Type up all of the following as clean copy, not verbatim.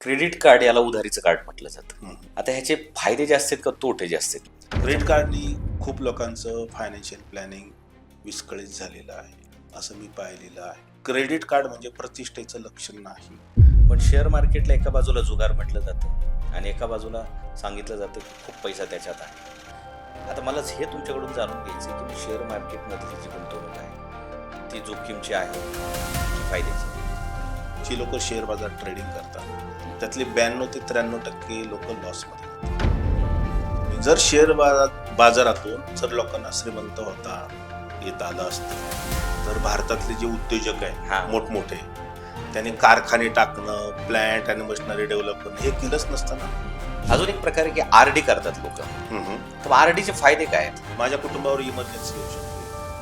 Credit card याला उधारीचं card म्हटलं जातं. हं. आता ह्याचे फायदे जास्त आहेत का तोटे जास्त आहेत? क्रेडिट कार्डनी खूप लोकांचं फायनान्शियल प्लॅनिंग विस्कळीत झालेलं आहे असं मी पाहिलेलं आहे. क्रेडिट कार्ड म्हणजे प्रतिष्ठेचं लक्षण नाही. पण शेअर मार्केटला एका बाजूला जुगार म्हटलं जातं आणि एका बाजूला सांगितलं जातं की खूप पैसा त्याच्यात आहे. आता मला हे तुमच्याकडून जाणून घ्यायचं की शेअर मार्केटमधली जी गुंतवणूक आहे ती जोखीमची आहे की फायद्याची? जी लोक शेअर बाजार ट्रेडिंग करतात त्यातले 92 ते 93% लोक लॉसमध्ये जातात. जर शेअर बाजारातून जर लोकांना श्रीमंत होता येत आलं असतं तर भारतातले जे उद्योजक हा. आहेत मोठमोठे त्यांनी कारखाने टाकणं, प्लॅन्ट आणि मशिनरी डेव्हलप करणं हे केलंच नसतं ना. अजून एक प्रकार आहे की आरडी करतात लोक. तर आरडीचे फायदे काय आहेत? माझ्या कुटुंबावर इमर्जन्सी येऊ शकते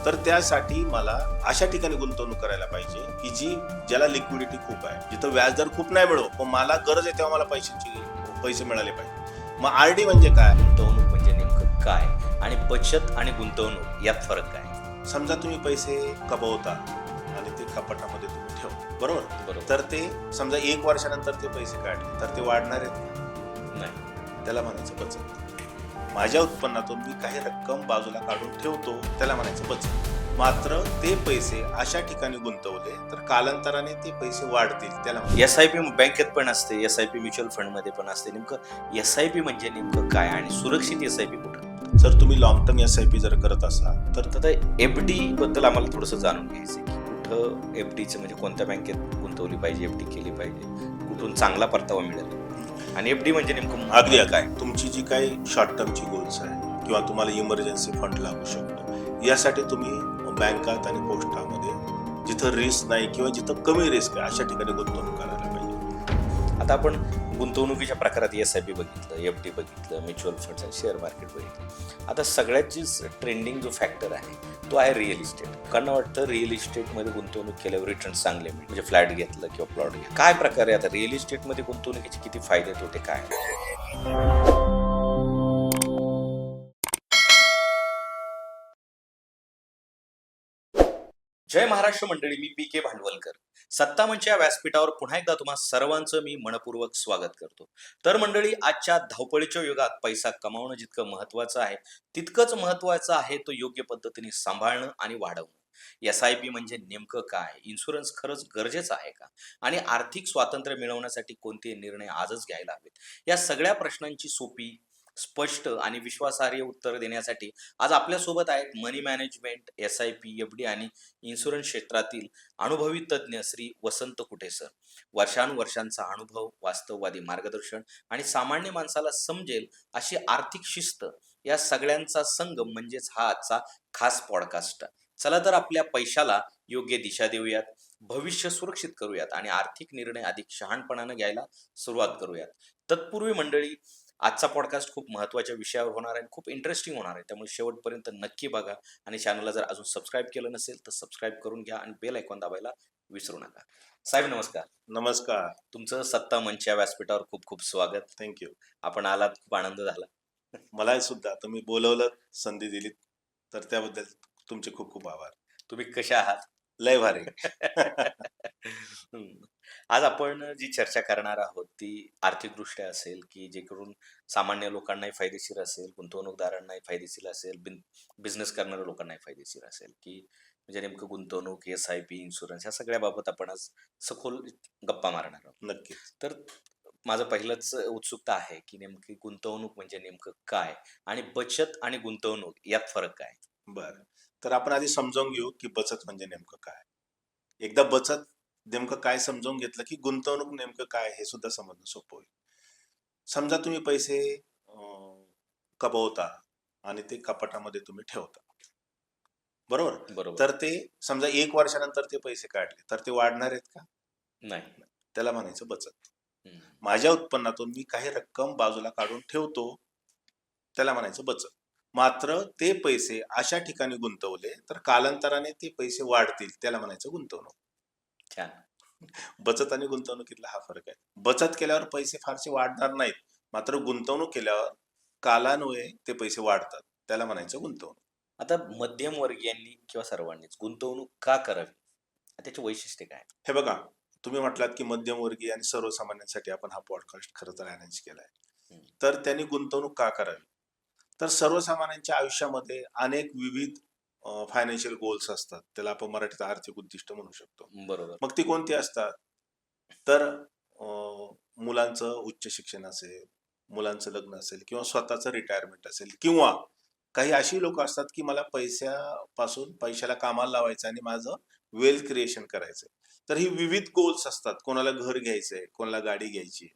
तर त्यासाठी मला अशा ठिकाणी गुंतवणूक करायला पाहिजे की ज्याला लिक्विडिटी खूप आहे, जिथं व्याजदर खूप नाही मिळो पण मला गरज आहे तेव्हा मला पैसे मिळाले पाहिजे. मग आरडी म्हणजे काय? गुंतवणूक म्हणजे नेमकं काय आणि बचत आणि गुंतवणूक यात फरक काय? समजा तुम्ही पैसे कमवता आणि ते कपाटामध्ये तुम्ही ठेव, बरोबर? तर ते समजा 1 वर्षानंतर ते पैसे काढले तर ते वाढणार आहेत नाही. त्याला म्हणायचं बचत. माझ्या उत्पन्नातून मी काही रक्कम बाजूला काढून ठेवतो त्याला म्हणायचं बचत. मात्र ते पैसे अशा ठिकाणी गुंतवले तर कालांतराने ते पैसे वाढतील त्याला SIP बँकेत पण असते, SIP म्युच्युअल फंड मध्ये पण असते. नेमकं SIP म्हणजे नेमकं काय आणि सुरक्षित SIP कुठं? जर तुम्ही लॉंग टर्म SIP जर करत असाल तर आता FD बद्दल आम्हाला थोडंसं जाणून घ्यायचं की कुठं FDचं म्हणजे कोणत्या बँकेत गुंतवली पाहिजे, FD केली पाहिजे, कुठून चांगला परतावा मिळेल आणि FD म्हणजे नेमकं अगदी काय तुमची जी काही शॉर्ट टर्मची गोल्स आहे किंवा तुम्हाला इमर्जन्सी फंड लागू शकतो यासाठी तुम्ही बँकात आणि पोस्टामध्ये जिथं रिस्क नाही किंवा जिथं कमी रिस्क आहे अशा ठिकाणी गुंतवणूक करायला पाहिजे. आता आपण गुंतवणुकीच्या प्रकारात SIP बघितलं, FD बघितलं, म्युच्युअल फंड्स आणि शेअर मार्केट बघितलं. आता सगळ्यात ट्रेंडिंग जो फॅक्टर आहे तो आहे रिअल इस्टेट. कारण वाटतं रिअल इस्टेटमध्ये गुंतवणूक केल्यावर रिटर्न चांगले मिळेल, म्हणजे फ्लॅट घेतलं किंवा प्लॉट घेतलं. काय प्रकारे आता रिअल इस्टेटमध्ये गुंतवणुकीचे किती फायदे तोटे काय? जय महाराष्ट्र मंडळी, मी PK भांडवलकर. सत्ता मंच या व्यासपीठावर पुन्हा एकदा तुम्हा सर्वांचं मी मनपूर्वक स्वागत करतो. तर मंडळी, आजच्या धावपळीच्या युगात पैसा कमावणं जितकं महत्वाचं आहे तितकंच महत्वाचं आहे तो योग्य पद्धतीने सांभाळणं आणि वाढवणं. SIP म्हणजे नेमकं काय? इन्शुरन्स खरंच गरजेचं आहे का? आणि आर्थिक स्वातंत्र्य मिळवण्यासाठी कोणते निर्णय आजच घ्यायला हवेत? या सगळ्या प्रश्नांची सोपी, स्पष्ट आणि विश्वासार्ह उत्तर देण्यासाठी आज आपल्यासोबत आहेत मनी मॅनेजमेंट, SIP, FD आणि इन्शुरन्स क्षेत्रातील अनुभवी तज्ज्ञ श्री वसंत कुटे सर. वर्षानुवर्षांचा अनुभव, वास्तववादी मार्गदर्शन आणि सामान्य माणसाला समजेल अशी आर्थिक शिस्त या सगळ्यांचा संगम म्हणजेच हा आजचा खास पॉडकास्ट. चला तर आपल्या पैशाला योग्य दिशा देऊयात, भविष्य सुरक्षित करूयात आणि आर्थिक निर्णय अधिक शहाणपणानं घ्यायला सुरुवात करूयात. तत्पूर्वी मंडळी, आजचा पॉडकास्ट खूप महत्त्वाच्या विषयावर होणार आहे, खूप इंटरेस्टिंग होणार आहे, त्यामुळे शेवटपर्यंत नक्की बघा आणि चॅनलला जर अजून सबस्क्राईब केलं नसेल तर सबस्क्राईब करून घ्या आणि बेल आयकॉन दाबायला विसरू नका. साहेब नमस्कार. नमस्कार. तुमचं सत्ता मंच या व्यासपीठावर खूप खूप स्वागत. थँक्यू. आपण आलात, खूप आनंद झाला. मला सुद्धा तुम्ही बोलवलं, संधी दिली तर त्याबद्दल तुमचे खूप खूप आभार. तुम्ही कशा आहात? लय भारी. आज आपण जी चर्चा करणार आहोत ती आर्थिकदृष्ट्या असेल की जे करून सामान्य लोकांनाही फायदेशीर असेल, गुंतवणूकदारांनाही फायदेशीर असेल, बिझनेस करणाऱ्या लोकांनाही फायदेशीर असेल, की म्हणजे नेमकं गुंतवणूक, SIP, इन्शुरन्स या सगळ्या बाबत आपण आज सखोल गप्पा मारणार आहोत. नक्की. तर माझं पहिलंच उत्सुकता आहे की नेमकी गुंतवणूक म्हणजे नेमकं काय आणि बचत आणि गुंतवणूक यात फरक काय? बरं, तर आपण आधी समजावून घेऊ की बचत म्हणजे नेमकं काय. एकदा बचत नेमकं काय समजावून घेतलं की गुंतवणूक नेमकं काय हे सुद्धा समजणं सोपं होईल. समजा तुम्ही पैसे कमवता आणि ते कपाटामध्ये तुम्ही ठेवता, बरोबर? तर ते समजा 1 वर्षानंतर ते पैसे काढले तर ते वाढणार आहेत का? नाही. त्याला म्हणायचं बचत. माझ्या उत्पन्नातून मी काही रक्कम बाजूला काढून ठेवतो त्याला म्हणायचं बचत. मात्र ते पैसे अशा ठिकाणी गुंतवले तर कालांतराने ते पैसे वाढतील त्याला म्हणायचं गुंतवणूक. छान. बचत आणि गुंतवणुकीतला हा फरक आहे. बचत केल्यावर पैसे फारसे वाढणार नाहीत, मात्र गुंतवणूक केल्यावर कालान्वये ते पैसे वाढतात त्याला म्हणायचं गुंतवणूक. आता मध्यमवर्गीयांनी किंवा सर्वांनीच गुंतवणूक का करावी? त्याची वैशिष्ट्ये काय? हे बघा, तुम्ही म्हटलात की मध्यमवर्गीय आणि सर्वसामान्यांसाठी आपण हा पॉडकास्ट खरं तर अरेंज केलाय. हम्म. तर त्यांनी गुंतवणूक का करावी? तर सर्वसामान्यांच्या आयुष्यामध्ये अनेक विविध फायनान्शियल गोल्स असतात. त्याला आपण मराठीत आर्थिक उद्दिष्ट म्हणू शकतो. बरोबर. मग ती कोणती असतात? तर मुलांचं उच्च शिक्षण असेल, मुलांचं लग्न असेल किंवा स्वतःचं रिटायरमेंट असेल, किंवा काही अशी लोक असतात की मला पैशाला कामाला लावायचं आणि माझं वेल्थ क्रिएशन करायचंय. तर ही विविध गोल्स असतात. कोणाला घर घ्यायचंय, कोणाला गाडी घ्यायची.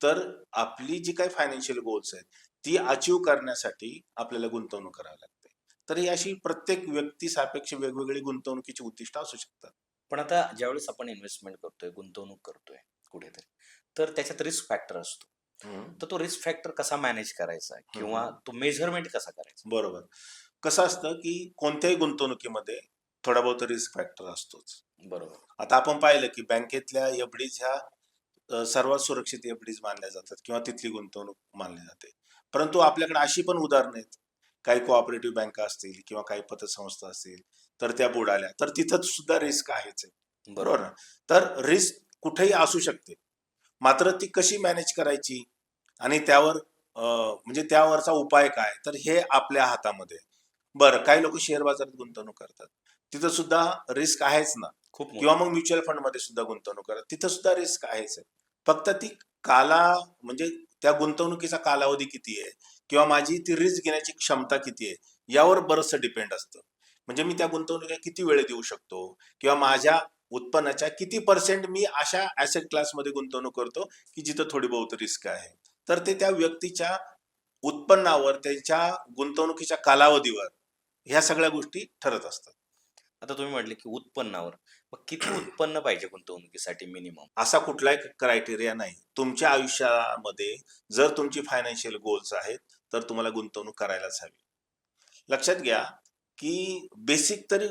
तर आपली जी काही फायनान्शियल गोल्स आहेत ती अचीव करण्यासाठी आपल्याला गुंतवणूक करावी लागते. तर ही अशी प्रत्येक व्यक्ती सापेक्ष वेगवेगळी गुंतवणुकीची उद्दिष्ट असू शकतात. पण आता ज्यावेळेस आपण इन्व्हेस्टमेंट करतोय, गुंतवणूक करतोय कुठेतरी, तर त्याच्यात रिस्क फॅक्टर असतो. हम्म. तर तो रिस्क फॅक्टर कसा मॅनेज करायचा किंवा तो मेजरमेंट कसा करायचा? बरोबर. कसं असतं की कोणत्याही गुंतवणुकीमध्ये थोडा बहुत रिस्क फॅक्टर असतोच. बरोबर. आता आपण पाहिलं की बँकेतल्या एफडीज ह्या सर्वात सुरक्षित एफडीज मानल्या जातात किंवा तिथली गुंतवणूक मानली जाते. परंतु आपल्याकडे अशी पण उदाहरणं आहेत. काही कोऑपरेटिव्ह बँका असतील किंवा काही पतसंस्था असतील, तर त्या बुडाल्या. तर तिथं सुद्धा रिस्क आहेच आहे. बरोबर ना? तर रिस्क कुठेही असू शकते. मात्र ती कशी मॅनेज करायची आणि त्यावर म्हणजे त्यावरचा उपाय काय, तर हे आपल्या हातामध्ये आहे. बरं, काही लोक शेअर बाजारात गुंतवणूक करतात. तिथं सुद्धा रिस्क आहेच ना. खूप मोठं. किंवा मग म्युच्युअल फंड मध्ये सुद्धा गुंतवणूक करतात. तिथं सुद्धा रिस्क आहेच आहे. फक्त ती म्हणजे त्या गुंतवणुकीचा कालावधी किती आहे किंवा माझी ती रिस्क घेण्याची क्षमता किती आहे यावर बरंचसं डिपेंड असतं. म्हणजे मी त्या गुंतवणुकीला किती वेळ देऊ शकतो किंवा माझ्या उत्पन्नाच्या किती पर्सेंट मी अशा ऍसेट क्लासमध्ये गुंतवणूक करतो की जिथं थोडी बहुत रिस्क आहे. तर ते त्या व्यक्तीच्या उत्पन्नावर, त्याच्या गुंतवणुकीच्या कालावधीवर ह्या सगळ्या गोष्टी ठरत असतात. आता तुम्ही म्हटले की उत्पन्नावर. मग किती उत्पन्न पाहिजे गुंतवणुकीसाठी मिनिमम? असा कुठलाही क्रायटेरिया नाही. तुमच्या आयुष्यामध्ये जर तुमची फायनान्शियल गोल्स आहेत तर तुम्हाला गुंतवणूक करायलाच हवी. लक्षात घ्या की बेसिक तरी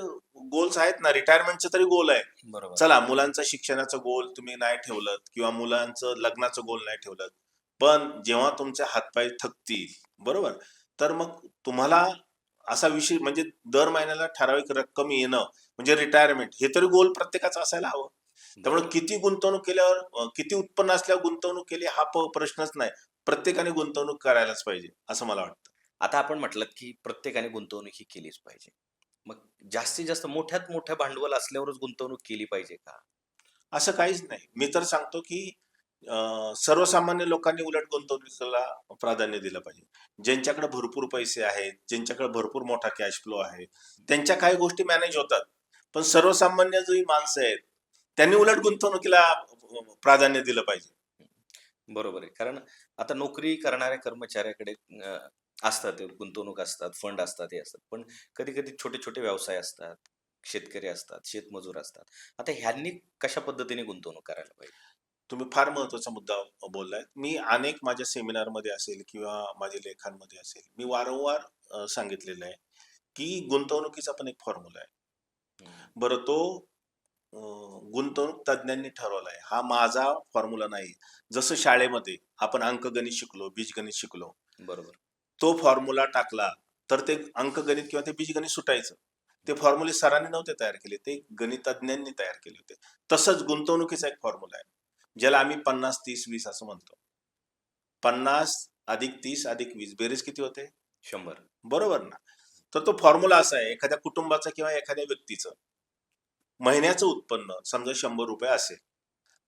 गोल्स आहेत ना. रिटायरमेंटचं तरी गोल आहे. बरोबर. चला, मुलांचं शिक्षणाचं गोल तुम्ही नाही ठेवलं किंवा मुलांचं लग्नाचं गोल नाही ठेवलं, पण जेव्हा तुमचे हातपाय थकतील, बरोबर, तर मग तुम्हाला असा विषय म्हणजे दर महिन्याला ठराविक रक्कम येणं म्हणजे रिटायरमेंट, हे तरी गोल प्रत्येकाचं असायला हवं. त्यामुळे बरोबर. किती गुंतवणूक केल्यावर किती उत्पन्न असल्यावर गुंतवणूक केली हा प्रश्नच नाही. प्रत्येकाने गुंतवणूक करायलाच पाहिजे असं मला वाटतं. आता आपण म्हटलं की प्रत्येकाने गुंतवणूक ही केलीच पाहिजे. मग जास्तीत जास्त मोठ्यात मोठ्या भांडवल असल्यावरच गुंतवणूक केली पाहिजे का? असं काहीच नाही. मी तर सांगतो की सर्वसामान्य लोकांनी उलट गुंतवणुकीला प्राधान्य दिलं पाहिजे. ज्यांच्याकडे भरपूर पैसे आहेत, ज्यांच्याकडे भरपूर मोठा कॅश फ्लो आहे, त्यांच्या काही गोष्टी मॅनेज होतात. पण सर्वसामान्य जी माणसं आहेत त्यांनी उलट गुंतवणुकीला प्राधान्य दिलं पाहिजे. बरोबर आहे. कारण आता नोकरी करणाऱ्या कर्मचाऱ्याकडे असतात ते गुंतवणूक असतात, फंड असतात, हे असतात. पण कधी-कधी छोटे-छोटे व्यवसाय असतात, शेतकरी असतात, शेतमजूर असतात. आता ह्यांनी कशा पद्धतीने गुंतवणूक करायला पाहिजे? तुम्ही फार महत्वाचा मुद्दा बोललाय. मी अनेक माझ्या सेमिनारमध्ये असेल किंवा माझ्या लेखांमध्ये असेल, मी वारंवार सांगितलेलं आहे की गुंतवणुकीचा पण एक फॉर्म्युला आहे. बरं, तो गुंतवणूक तज्ज्ञांनी ठरवला आहे. हा माझा फॉर्म्युला नाही. जसं शाळेमध्ये आपण अंकगणित शिकलो, बीजगणित शिकलो, बरोबर. तो फॉर्म्युला टाकला तर ते अंकगणित किंवा ते बीजगणित सुटायचं. ते फॉर्म्युले सरांनी नव्हते तयार केले, ते गणितज्ञांनी तयार केले होते. तसंच गुंतवणुकीचा एक फॉर्म्युला आहे, ज्याला आम्ही 50-30-20 असं म्हणतो. 50 अधिक 30 अधिक 20 बेरीज किती होते? 100. बरोबर ना. तर तो फॉर्म्युला असा आहे, एखाद्या कुटुंबाचं किंवा एखाद्या व्यक्तीचं महिन्याचं उत्पन्न समजा 100 रुपये असेल,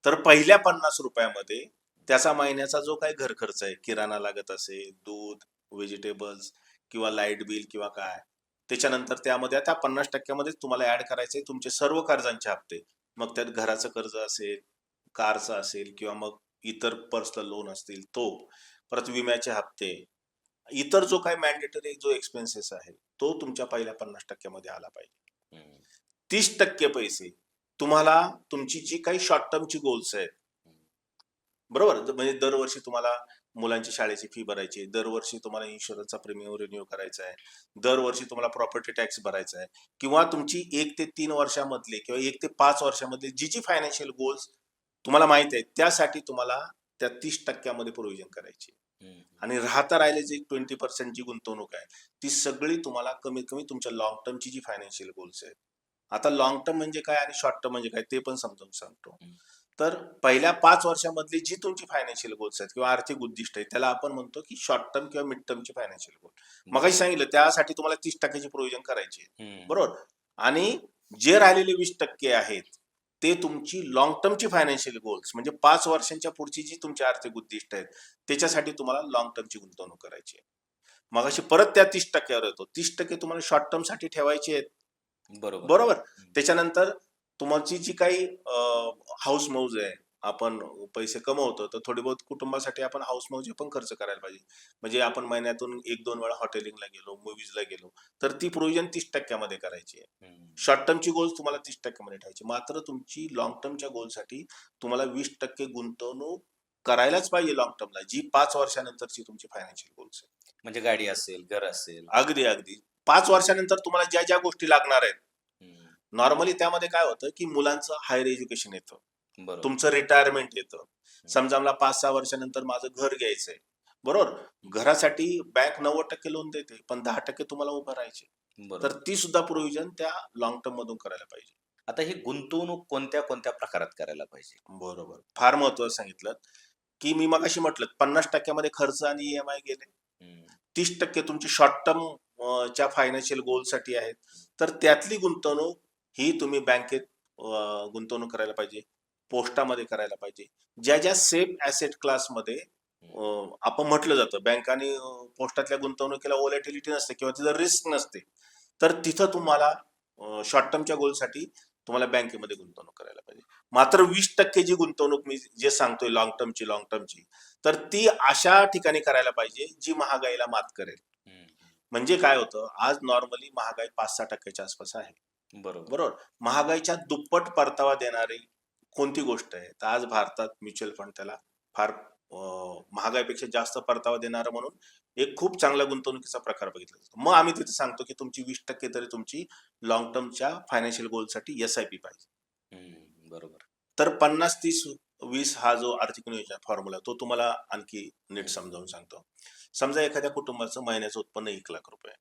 तर पहिल्या 50 रुपयामध्ये त्याचा महिन्याचा जो काही घर खर्च आहे, किराणा लागत असेल, दूध, व्हेजिटेबल्स किंवा लाईट बिल किंवा काय, त्याच्यानंतर त्यामध्ये त्या 50% तुम्हाला ऍड करायचे तुमचे सर्व कर्जांचे हप्ते. मग त्यात घराचं कर्ज असेल, कारचं असेल किंवा मग इतर पर्सनल लोन असतील तो, परत विम्याचे हप्ते, इतर जो काही मॅन्डेटरी जो एक्सपेन्सेस आहे तो तुमच्या पहिल्या 50% आला पाहिजे. 30% पैसे तुम्हाला तुमची जी काही शॉर्ट टर्मची गोल्स आहेत, बरोबर, म्हणजे दरवर्षी तुम्हाला मुलांची शाळेची फी भरायची आहे, दरवर्षी तुम्हाला इन्शुरन्सचा प्रीमियम रिन्यू करायचा आहे, दरवर्षी तुम्हाला प्रॉपर्टी टॅक्स भरायचा आहे, किंवा तुमची 1 ते 3 वर्षामधले किंवा 1 ते 5 वर्षामधले जी फायनान्शियल गोल्स तुम्हाला माहित आहेत त्यासाठी तुम्हाला त्या 30% प्रोव्हिजन करायची. आणि राहिले जे 20% जी गुंतवणूक आहे ती सगळी तुम्हाला कमीत कमी तुमच्या लॉंग टर्मची जी फायनान्शियल गोल्स आहेत. आता लॉंग टर्म म्हणजे काय आणि शॉर्ट टर्म म्हणजे काय ते पण समजावून सांगतो. तर पहिल्या 5 वर्षामधली जी तुमची फायनान्शियल गोल्स आहेत किंवा आर्थिक उद्दिष्ट आहेत त्याला आपण म्हणतो की शॉर्ट टर्म किंवा मिड टर्मची फायनान्शियल गोल. मगाशी सांगितलं त्यासाठी तुम्हाला 30% प्रोव्हिजन करायची आहे. हम्म. बरोबर. आणि जे राहिलेले 20% आहेत ते तुमची लॉंग टर्मची फायनान्शियल गोल्स म्हणजे 5 वर्षांच्या पुढची जी तुमची आर्थिक उद्दिष्ट आहेत त्याच्यासाठी तुम्हाला लॉंग टर्मची गुंतवणूक करायची आहे. मगाशी परत त्या 30%वर येतो. 30% तुम्हाला शॉर्ट टर्म साठी ठेवायचे आहेत. बरोबर. बरोबर. त्याच्यानंतर तुमची जी काही हाऊस मौज आहे, आपण पैसे कमवतो तर थोडी बहुत कुटुंबासाठी आपण हाऊस मौज पण खर्च करायला पाहिजे. म्हणजे आपण महिन्यातून 1-2 वेळा हॉटेलिंगला गेलो, मूव्हीजला गेलो, तर ती प्रोव्हिजन 30% करायची आहे. हम्म. शॉर्ट टर्मची गोल्स तुम्हाला 30% ठेवायची. मात्र तुमची लॉंग टर्मच्या गोलसाठी तुम्हाला 20% गुंतवणूक करायलाच पाहिजे लॉंग टर्मला, जी 5 वर्षानंतरची तुमची फायनान्शियल गोल्स आहे. म्हणजे गाडी असेल, घर असेल. अगदी अगदी 5 वर्षानंतर तुम्हाला ज्या ज्या गोष्टी लागणार आहेत, हम्म. नॉर्मली त्यामध्ये काय होतं की मुलांचं हायर एज्युकेशन येतं, बरोबर. तुमचं रिटायरमेंट येतं. समजा मला 5-6 वर्षानंतर माझं घर घ्यायचंय, बरोबर. घरासाठी बँक 90% लोन देते, पण 10% तुम्हाला उभं राहायचे. तर बरोबर. ती सुद्धा प्रोव्हिजन त्या लॉंग टर्म मधून करायला पाहिजे. आता ही गुंतवणूक कोणत्या कोणत्या प्रकारात करायला पाहिजे? बरोबर. फार महत्वाचं सांगितलं की मी मगाशी म्हटलं 50% मध्ये खर्च आणि ईएमआय गेले. हम्म. 30% तुमची शॉर्ट टर्म च्या फायनान्शियल गोलसाठी आहेत. तर त्यातली गुंतवणूक ही तुम्ही बँकेत गुंतवणूक करायला पाहिजे, पोस्टामध्ये करायला पाहिजे. ज्या ज्या सेफ ऍसेट क्लासमध्ये आपण म्हटलं जातं बँकांनी पोस्टातल्या गुंतवणुकीला व्हॉलॅटिलिटी नसते किंवा तिथं रिस्क नसते, तर तिथं तुम्हाला शॉर्ट टर्मच्या गोलसाठी तुम्हाला बँकेमध्ये गुंतवणूक करायला पाहिजे. मात्र 20% जी गुंतवणूक मी जे सांगतोय लॉंग टर्मची, तर ती अशा ठिकाणी करायला पाहिजे जी महागाईला मात करेल. हम्म. म्हणजे काय होतं, आज नॉर्मली महागाई 5-6% आसपास आहे. बरोबर. बरोबर. महागाईच्या दुप्पट परतावा देणारी कोणती गोष्ट आहे, तर आज भारतात म्युच्युअल फंड त्याला फार महागाईपेक्षा जास्त परतावा देणारा म्हणून एक खूप चांगला गुंतवणुकीचा प्रकार बघितला जातो. मग आम्ही तिथे सांगतो की तुमची 20% तरी तुमची लॉंग टर्मच्या फायनान्शियल गोलसाठी एसआयपी पाहिजे. हम्म. बरोबर. तर 50-30-20 हा जो आर्थिक नियोजन फॉर्म्युला तो तुम्हाला आणखी नीट समजावून सांगतो. समजा एखाद्या कुटुंबाचं महिन्याचं उत्पन्न 1,00,000 रुपये,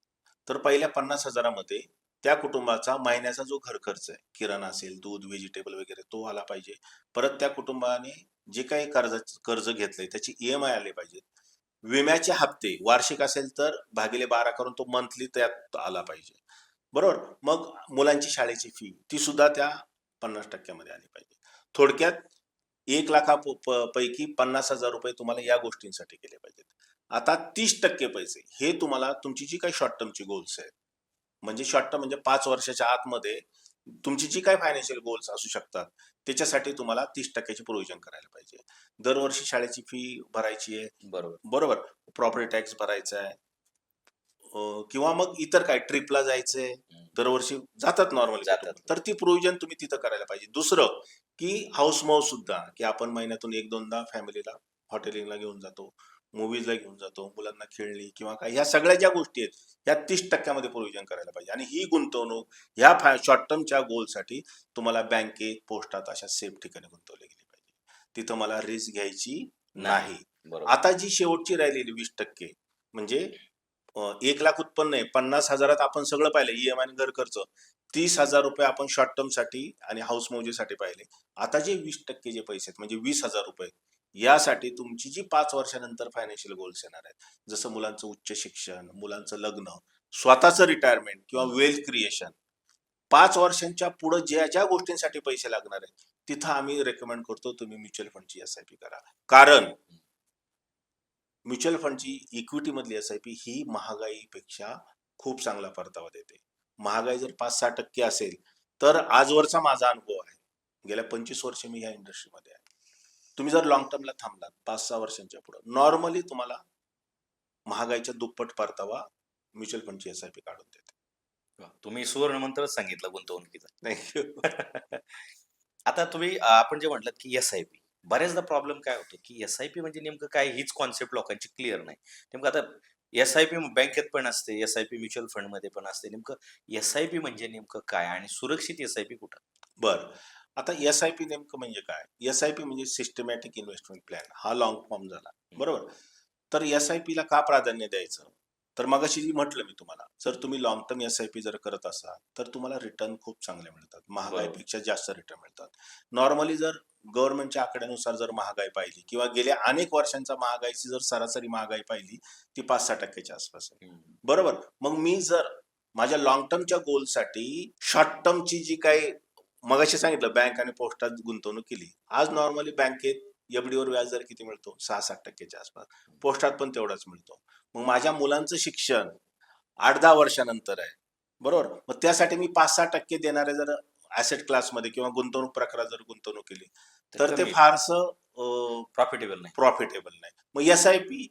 तर पहिल्या 50,000मध्ये त्या कुटुंबाचा महिन्याचा जो घर खर्च आहे, किराणा असेल, दूध, व्हेजिटेबल वगैरे तो आला पाहिजे. परत त्या कुटुंबाने जे काही कर्ज घेतलंय त्याची ईएमआय आले पाहिजेत. विम्याचे हप्ते वार्षिक असेल तर भागिले 12 करून तो मंथली त्यात आला पाहिजे. बरोबर. मग मुलांची शाळेची फी ती सुद्धा त्या 50% आली पाहिजे. थोडक्यात 1,00,000 पैकी 50,000 रुपये तुम्हाला या गोष्टींसाठी केले पाहिजेत. आता 30% पैसे हे तुम्हाला तुमची जी काही शॉर्ट टर्मची गोल्स आहेत, म्हणजे शॉर्ट टर्म म्हणजे 5 वर्षाच्या आतमध्ये तुमची जी काही फायनान्शियल गोल्स असू शकतात त्याच्यासाठी तुम्हाला 30%ची प्रोव्हिजन करायला पाहिजे. दरवर्षी शाळेची फी भरायची आहे. बरोबर. बरोबर. प्रॉपर्टी टॅक्स भरायचा आहे. किंवा मग इतर काय ट्रिपला जायचंय, दरवर्षी जातात नॉर्मली जातात. तर ती प्रोव्हिजन तुम्ही तिथं करायला पाहिजे. दुसरं की हाऊस मौज सुद्धा की आपण महिन्यातून 1-2दा फॅमिलीला हॉटेलिंगला घेऊन जातो, मूव्हीजला घेऊन जातो, मुलांना खेळणी किंवा काय ह्या सगळ्या ज्या गोष्टी आहेत ह्या 30% प्रोव्हिजन करायला पाहिजे. आणि ही गुंतवणूक ह्या शॉर्ट टर्मच्या गोलसाठी तुम्हाला बँकेत, पोस्टात अशा सेफ ठिकाणी गुंतवली गेली पाहिजे. तिथं मला रिस्क घ्यायची नाही. बरोबर. आता जी शेवटची राहिलेली 20% म्हणजे 1,00,000 उत्पन्न आहे, 50,000 आपण सगळं पाहिलं, ईएमआय घर खर्च, 30,000 रुपये आपण शॉर्ट टर्म साठी आणि हाऊस मौजेसाठी पाहिले. आता जे 20% जे पैसे आहेत म्हणजे 20,000 रुपये यासाठी तुमची जी 5 वर्षानंतर फायनान्शियल गोल्स येणार आहेत, जसं मुलांचं उच्च शिक्षण, मुलांचं लग्न, स्वतःचं रिटायरमेंट किंवा वेल्थ क्रिएशन, 5 वर्षांच्या पुढे ज्या ज्या गोष्टींसाठी पैसे लागणार आहेत तिथं आम्ही रेकमेंड करतो तुम्ही म्युच्युअल फंडची एसआयपी करा. कारण म्युच्युअल फंडची इक्विटी मधली एसआयपी ही महागाईपेक्षा खूप चांगला परतावा देते. महागाई जर 5-6% असेल तर आजवरचा माझा अनुभव आहे, गेल्या 25 वर्ष मी या इंडस्ट्रीमध्ये आहे, तुम्ही जर लॉंग टर्मला थांबलात 5-6 वर्षांच्या पुढे नॉर्मली तुम्हाला महागाईच्या दुप्पट परतावा म्युच्युअल फंडची एसआयपी काढून देते. तुम्ही सुवर्ण मंत्रच सांगितलं गुंतवणुकीचा. थँक्यू. आता तुम्ही आपण जे म्हटलं की एसआयपी, बऱ्याचदा प्रॉब्लेम काय होतो की एसआयपी म्हणजे नेमकं काय हीच कॉन्सेप्ट लोकांची क्लिअर नाही. नेमकं आता एसआयपी बँकेत पण असते, एसआयपी म्युच्युअल फंड मध्ये पण असते. नेमकं एसआयपी म्हणजे नेमकं काय आणि सुरक्षित एसआयपी कुठं? बर. आता एसआयपी नेमकं म्हणजे काय? एसआयपी म्हणजे सिस्टमॅटिक इन्व्हेस्टमेंट प्लॅन, हा लॉंग फॉर्म झाला. बरोबर. तर एसआयपी ला का प्राधान्य द्यायचं? तर मगाशी जी म्हटलं मी तुम्हाला, जर तुम्ही लॉंग टर्म SIP जर करत असाल तर तुम्हाला रिटर्न खूप चांगले मिळतात, महागाईपेक्षा जास्त रिटर्न मिळतात. नॉर्मली जर गव्हर्नमेंटच्या आकड्यानुसार जर महागाई पाहिली किंवा गेल्या अनेक वर्षांचा महागाईची जर सरासरी महागाई पाहिली ती 5-6% आसपास आहे. बरोबर. मग मी जर माझ्या लॉंग टर्मच्या गोलसाठी शॉर्ट टर्मची जी काही मगाशी सांगितलं बँक आणि पोस्टात गुंतवणूक केली, आज नॉर्मली बँकेत FD वर व्याज दर किती मिळतो? 6-7%च्या आसपास. पोस्टात पण तेवढाच मिळतो. मग माझ्या मुलांचं शिक्षण 8-10 वर्षानंतर आहे, बरोबर. मग त्यासाठी मी 5-6% देणारे जर ऍसेट क्लासमध्ये किंवा गुंतवणूक प्रकारात जर गुंतवणूक केली तर ते फारसं प्रॉफिटेबल नाही. प्रॉफिटेबल नाही. मग SIP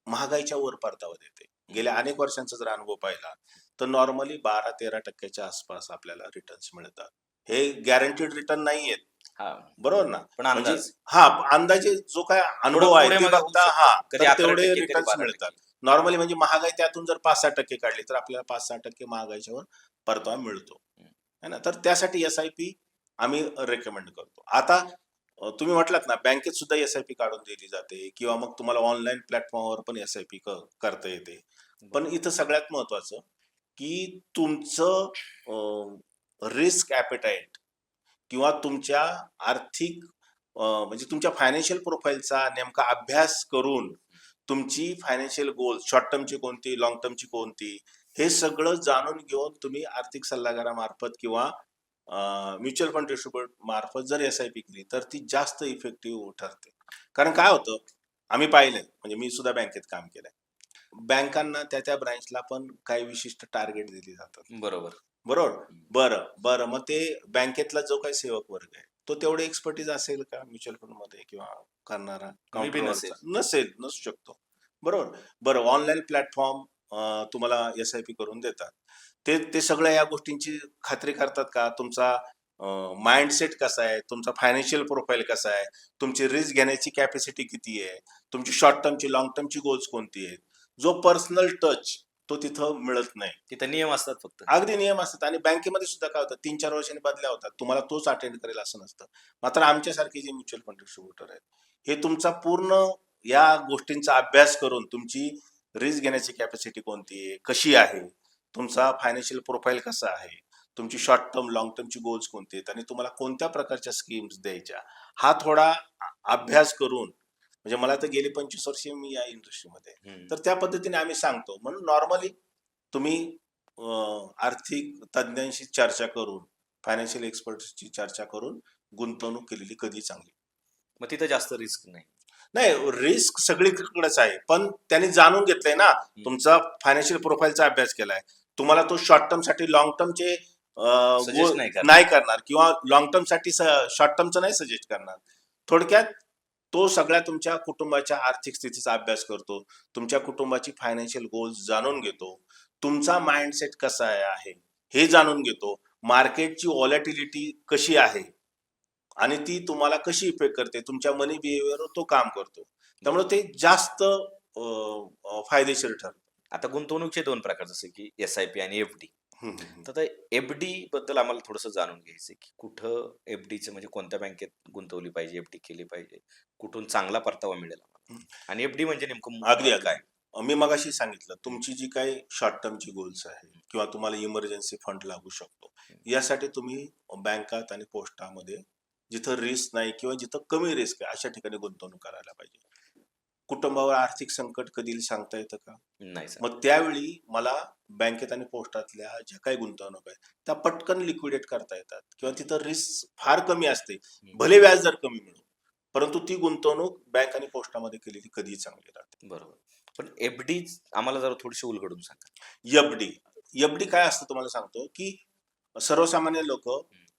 महागाईच्या वर परतावा देते. गेल्या अनेक वर्षांचा जर अनुभव पाहिला तर नॉर्मली 12-13% आसपास आपल्याला रिटर्न्स मिळतात. हे गॅरंटीड रिटर्न नाहीयेत, हा, बरोबर ना. पण म्हणजे अंदाज हा अंदाजे जो काय अनुभव आहे पुढे ते मागे होऊ बघता शकतं. हा कधी तर 11%, तेवढे कधी रिटर्न्स 12%. मिळतात. नॉर्मली म्हणजे महागाई त्यातून जर 5-6% काढली तर आपल्याला 5-6% महागाईच्या वर परतावा मिळतो, है ना. तर त्यासाठी SIP आम्ही रेकमेंड करतो. आता तुम्ही म्हटलात ना बँकेत सुद्धा SIP काढून दिली जाते किंवा मग तुम्हाला ऑनलाईन प्लॅटफॉर्मवर पण SIP करता येते. पण इथं सगळ्यात महत्वाचं की तुमचं रिस्क ॲपेटाईट किंवा तुमच्या आर्थिक म्हणजे तुमच्या फायनान्शियल प्रोफाईलचा नेमका अभ्यास करून तुमची फायनान्शियल गोल शॉर्ट टर्मची कोणती, लॉंग टर्मची कोणती, हे सगळं जाणून घेऊन तुम्ही आर्थिक सल्लागारामार्फत किंवा म्युच्युअल फंड डिस्ट्रीब्युटर मार्फत जर SIP केली तर ती जास्त इफेक्टिव्ह ठरते. कारण काय होतं, आम्ही पाहिलंय, म्हणजे मी सुद्धा बँकेत काम केलंय. बँकांना त्या ब्रांचला पण काही विशिष्ट टार्गेट दिली जातात, बरोबर. बरोबर. बरं मग ते बँकेतला जो काही सेवक वर्ग आहे तो तेवढे एक्सपर्टीज असेल का म्युच्युअल फंड मध्ये किंवा करणारा Maybe काउंटरवरचा? नसू शकतो, बरोबर. बरं ऑनलाईन प्लॅटफॉर्म तुम्हाला SIP करून देतात. ते सगळ्या या गोष्टींची खात्री करतात का? तुमचा माइंडसेट कसा आहे, तुमचा फायनान्शियल प्रोफाईल कसा आहे, तुमची रिस्क घेण्याची कॅपॅसिटी किती आहे, तुमची शॉर्ट टर्मची लॉंग टर्मची गोल्स कोणती आहेत, जो पर्सनल टच तो तिथं मिळत नाही. तिथं नियम असतात फक्त. अगदी नियम असतात. आणि बँकेमध्ये सुद्धा काय होतं 3-4 वर्षांनी बदल्या होतात, तुम्हाला तोच अटेंड करेल असं नसतं. मात्र आमच्यासारखे जे म्युच्युअल फंड डिस्ट्रीब्युटर आहेत हे तुमचा पूर्ण या गोष्टींचा अभ्यास करून तुमची रिस्क घेण्याची कॅपॅसिटी कोणती आहे, कशी आहे, तुमचा फायनान्शियल प्रोफाईल कसा आहे, तुमची शॉर्ट टर्म लॉंग टर्मची गोल्स कोणती आहेत आणि तुम्हाला कोणत्या प्रकारच्या स्कीम्स द्यायच्या, हा थोडा अभ्यास करून, म्हणजे मला तर गेली 25 वर्षे मी या इंडस्ट्रीमध्ये, तर त्या पद्धतीने आम्ही सांगतो. म्हणून नॉर्मली तुम्ही आर्थिक तज्ञांशी चर्चा करून, फायनान्शियल एक्सपर्टची चर्चा करून गुंतवणूक केलेली कधी चांगली. मग तिथं जास्त रिस्क नाही. नाही, रिस्क सगळीकडेच आहे, पण त्यांनी जाणून घेतलंय ना, तुमचा फायनान्शियल प्रोफाईलचा अभ्यास केलाय, तुम्हाला तो शॉर्ट टर्म साठी लॉंग टर्मचे Suggest नाही करणार. नाही करणार किंवा लॉंग टर्म साठी शॉर्ट टर्मचं नाही सजेस्ट करणार. थोडक्यात तो सगळ्या तुमच्या कुटुंबाच्या आर्थिक स्थितीचा अभ्यास करतो, तुमच्या कुटुंबाची फायनान्शियल गोल्स जाणून घेतो, तुमचा माइंडसेट कसा आहे हे जाणून घेतो, मार्केटची व्हॉलॅटिलिटी कशी आहे आणि ती तुम्हाला कशी इफेक्ट करते, तुमच्या मनी बिहेवियरवर तो काम करतो. त्यामुळे ते जास्त फायदेशीर ठरतं. आता गुंतवणुकीचे 2 प्रकार जसे की SIP आणि FD. तर आता FD बद्दल आम्हाला थोडंसं जाणून घ्यायचं की कुठं FDचं म्हणजे कोणत्या बँकेत गुंतवली पाहिजे, FD केली पाहिजे, कुठून चांगला परतावा मिळेल आम्हाला, आणि FD म्हणजे नेमकं अगदी काय? मी मगाशी सांगितलं, तुमची जी काही शॉर्ट टर्मची गोल्स आहे किंवा तुम्हाला इमर्जन्सी फंड लागू शकतो, यासाठी तुम्ही बँकात आणि पोस्टामध्ये जिथं रिस्क नाही किंवा जिथं कमी रिस्क आहे अशा ठिकाणी गुंतवणूक करायला पाहिजे. कुटुंबावर आर्थिक संकट कधी येईल सांगता येतं का? नाही सर. मग त्यावेळी मला बँकेत आणि पोस्टातल्या ज्या काही गुंतवणूक आहेत त्या पटकन लिक्विडेट करता येतात किंवा तिथं रिस्क फार कमी असते, भले व्याज दर कमी मिळू, परंतु ती गुंतवणूक बँक आणि पोस्टामध्ये केलेली कधीही चांगली राहते. बरोबर. पण FD आम्हाला जरा थोडीशी उलगडून सांगा. एफडी काय असतं तुम्हाला सांगतो की सर्वसामान्य लोक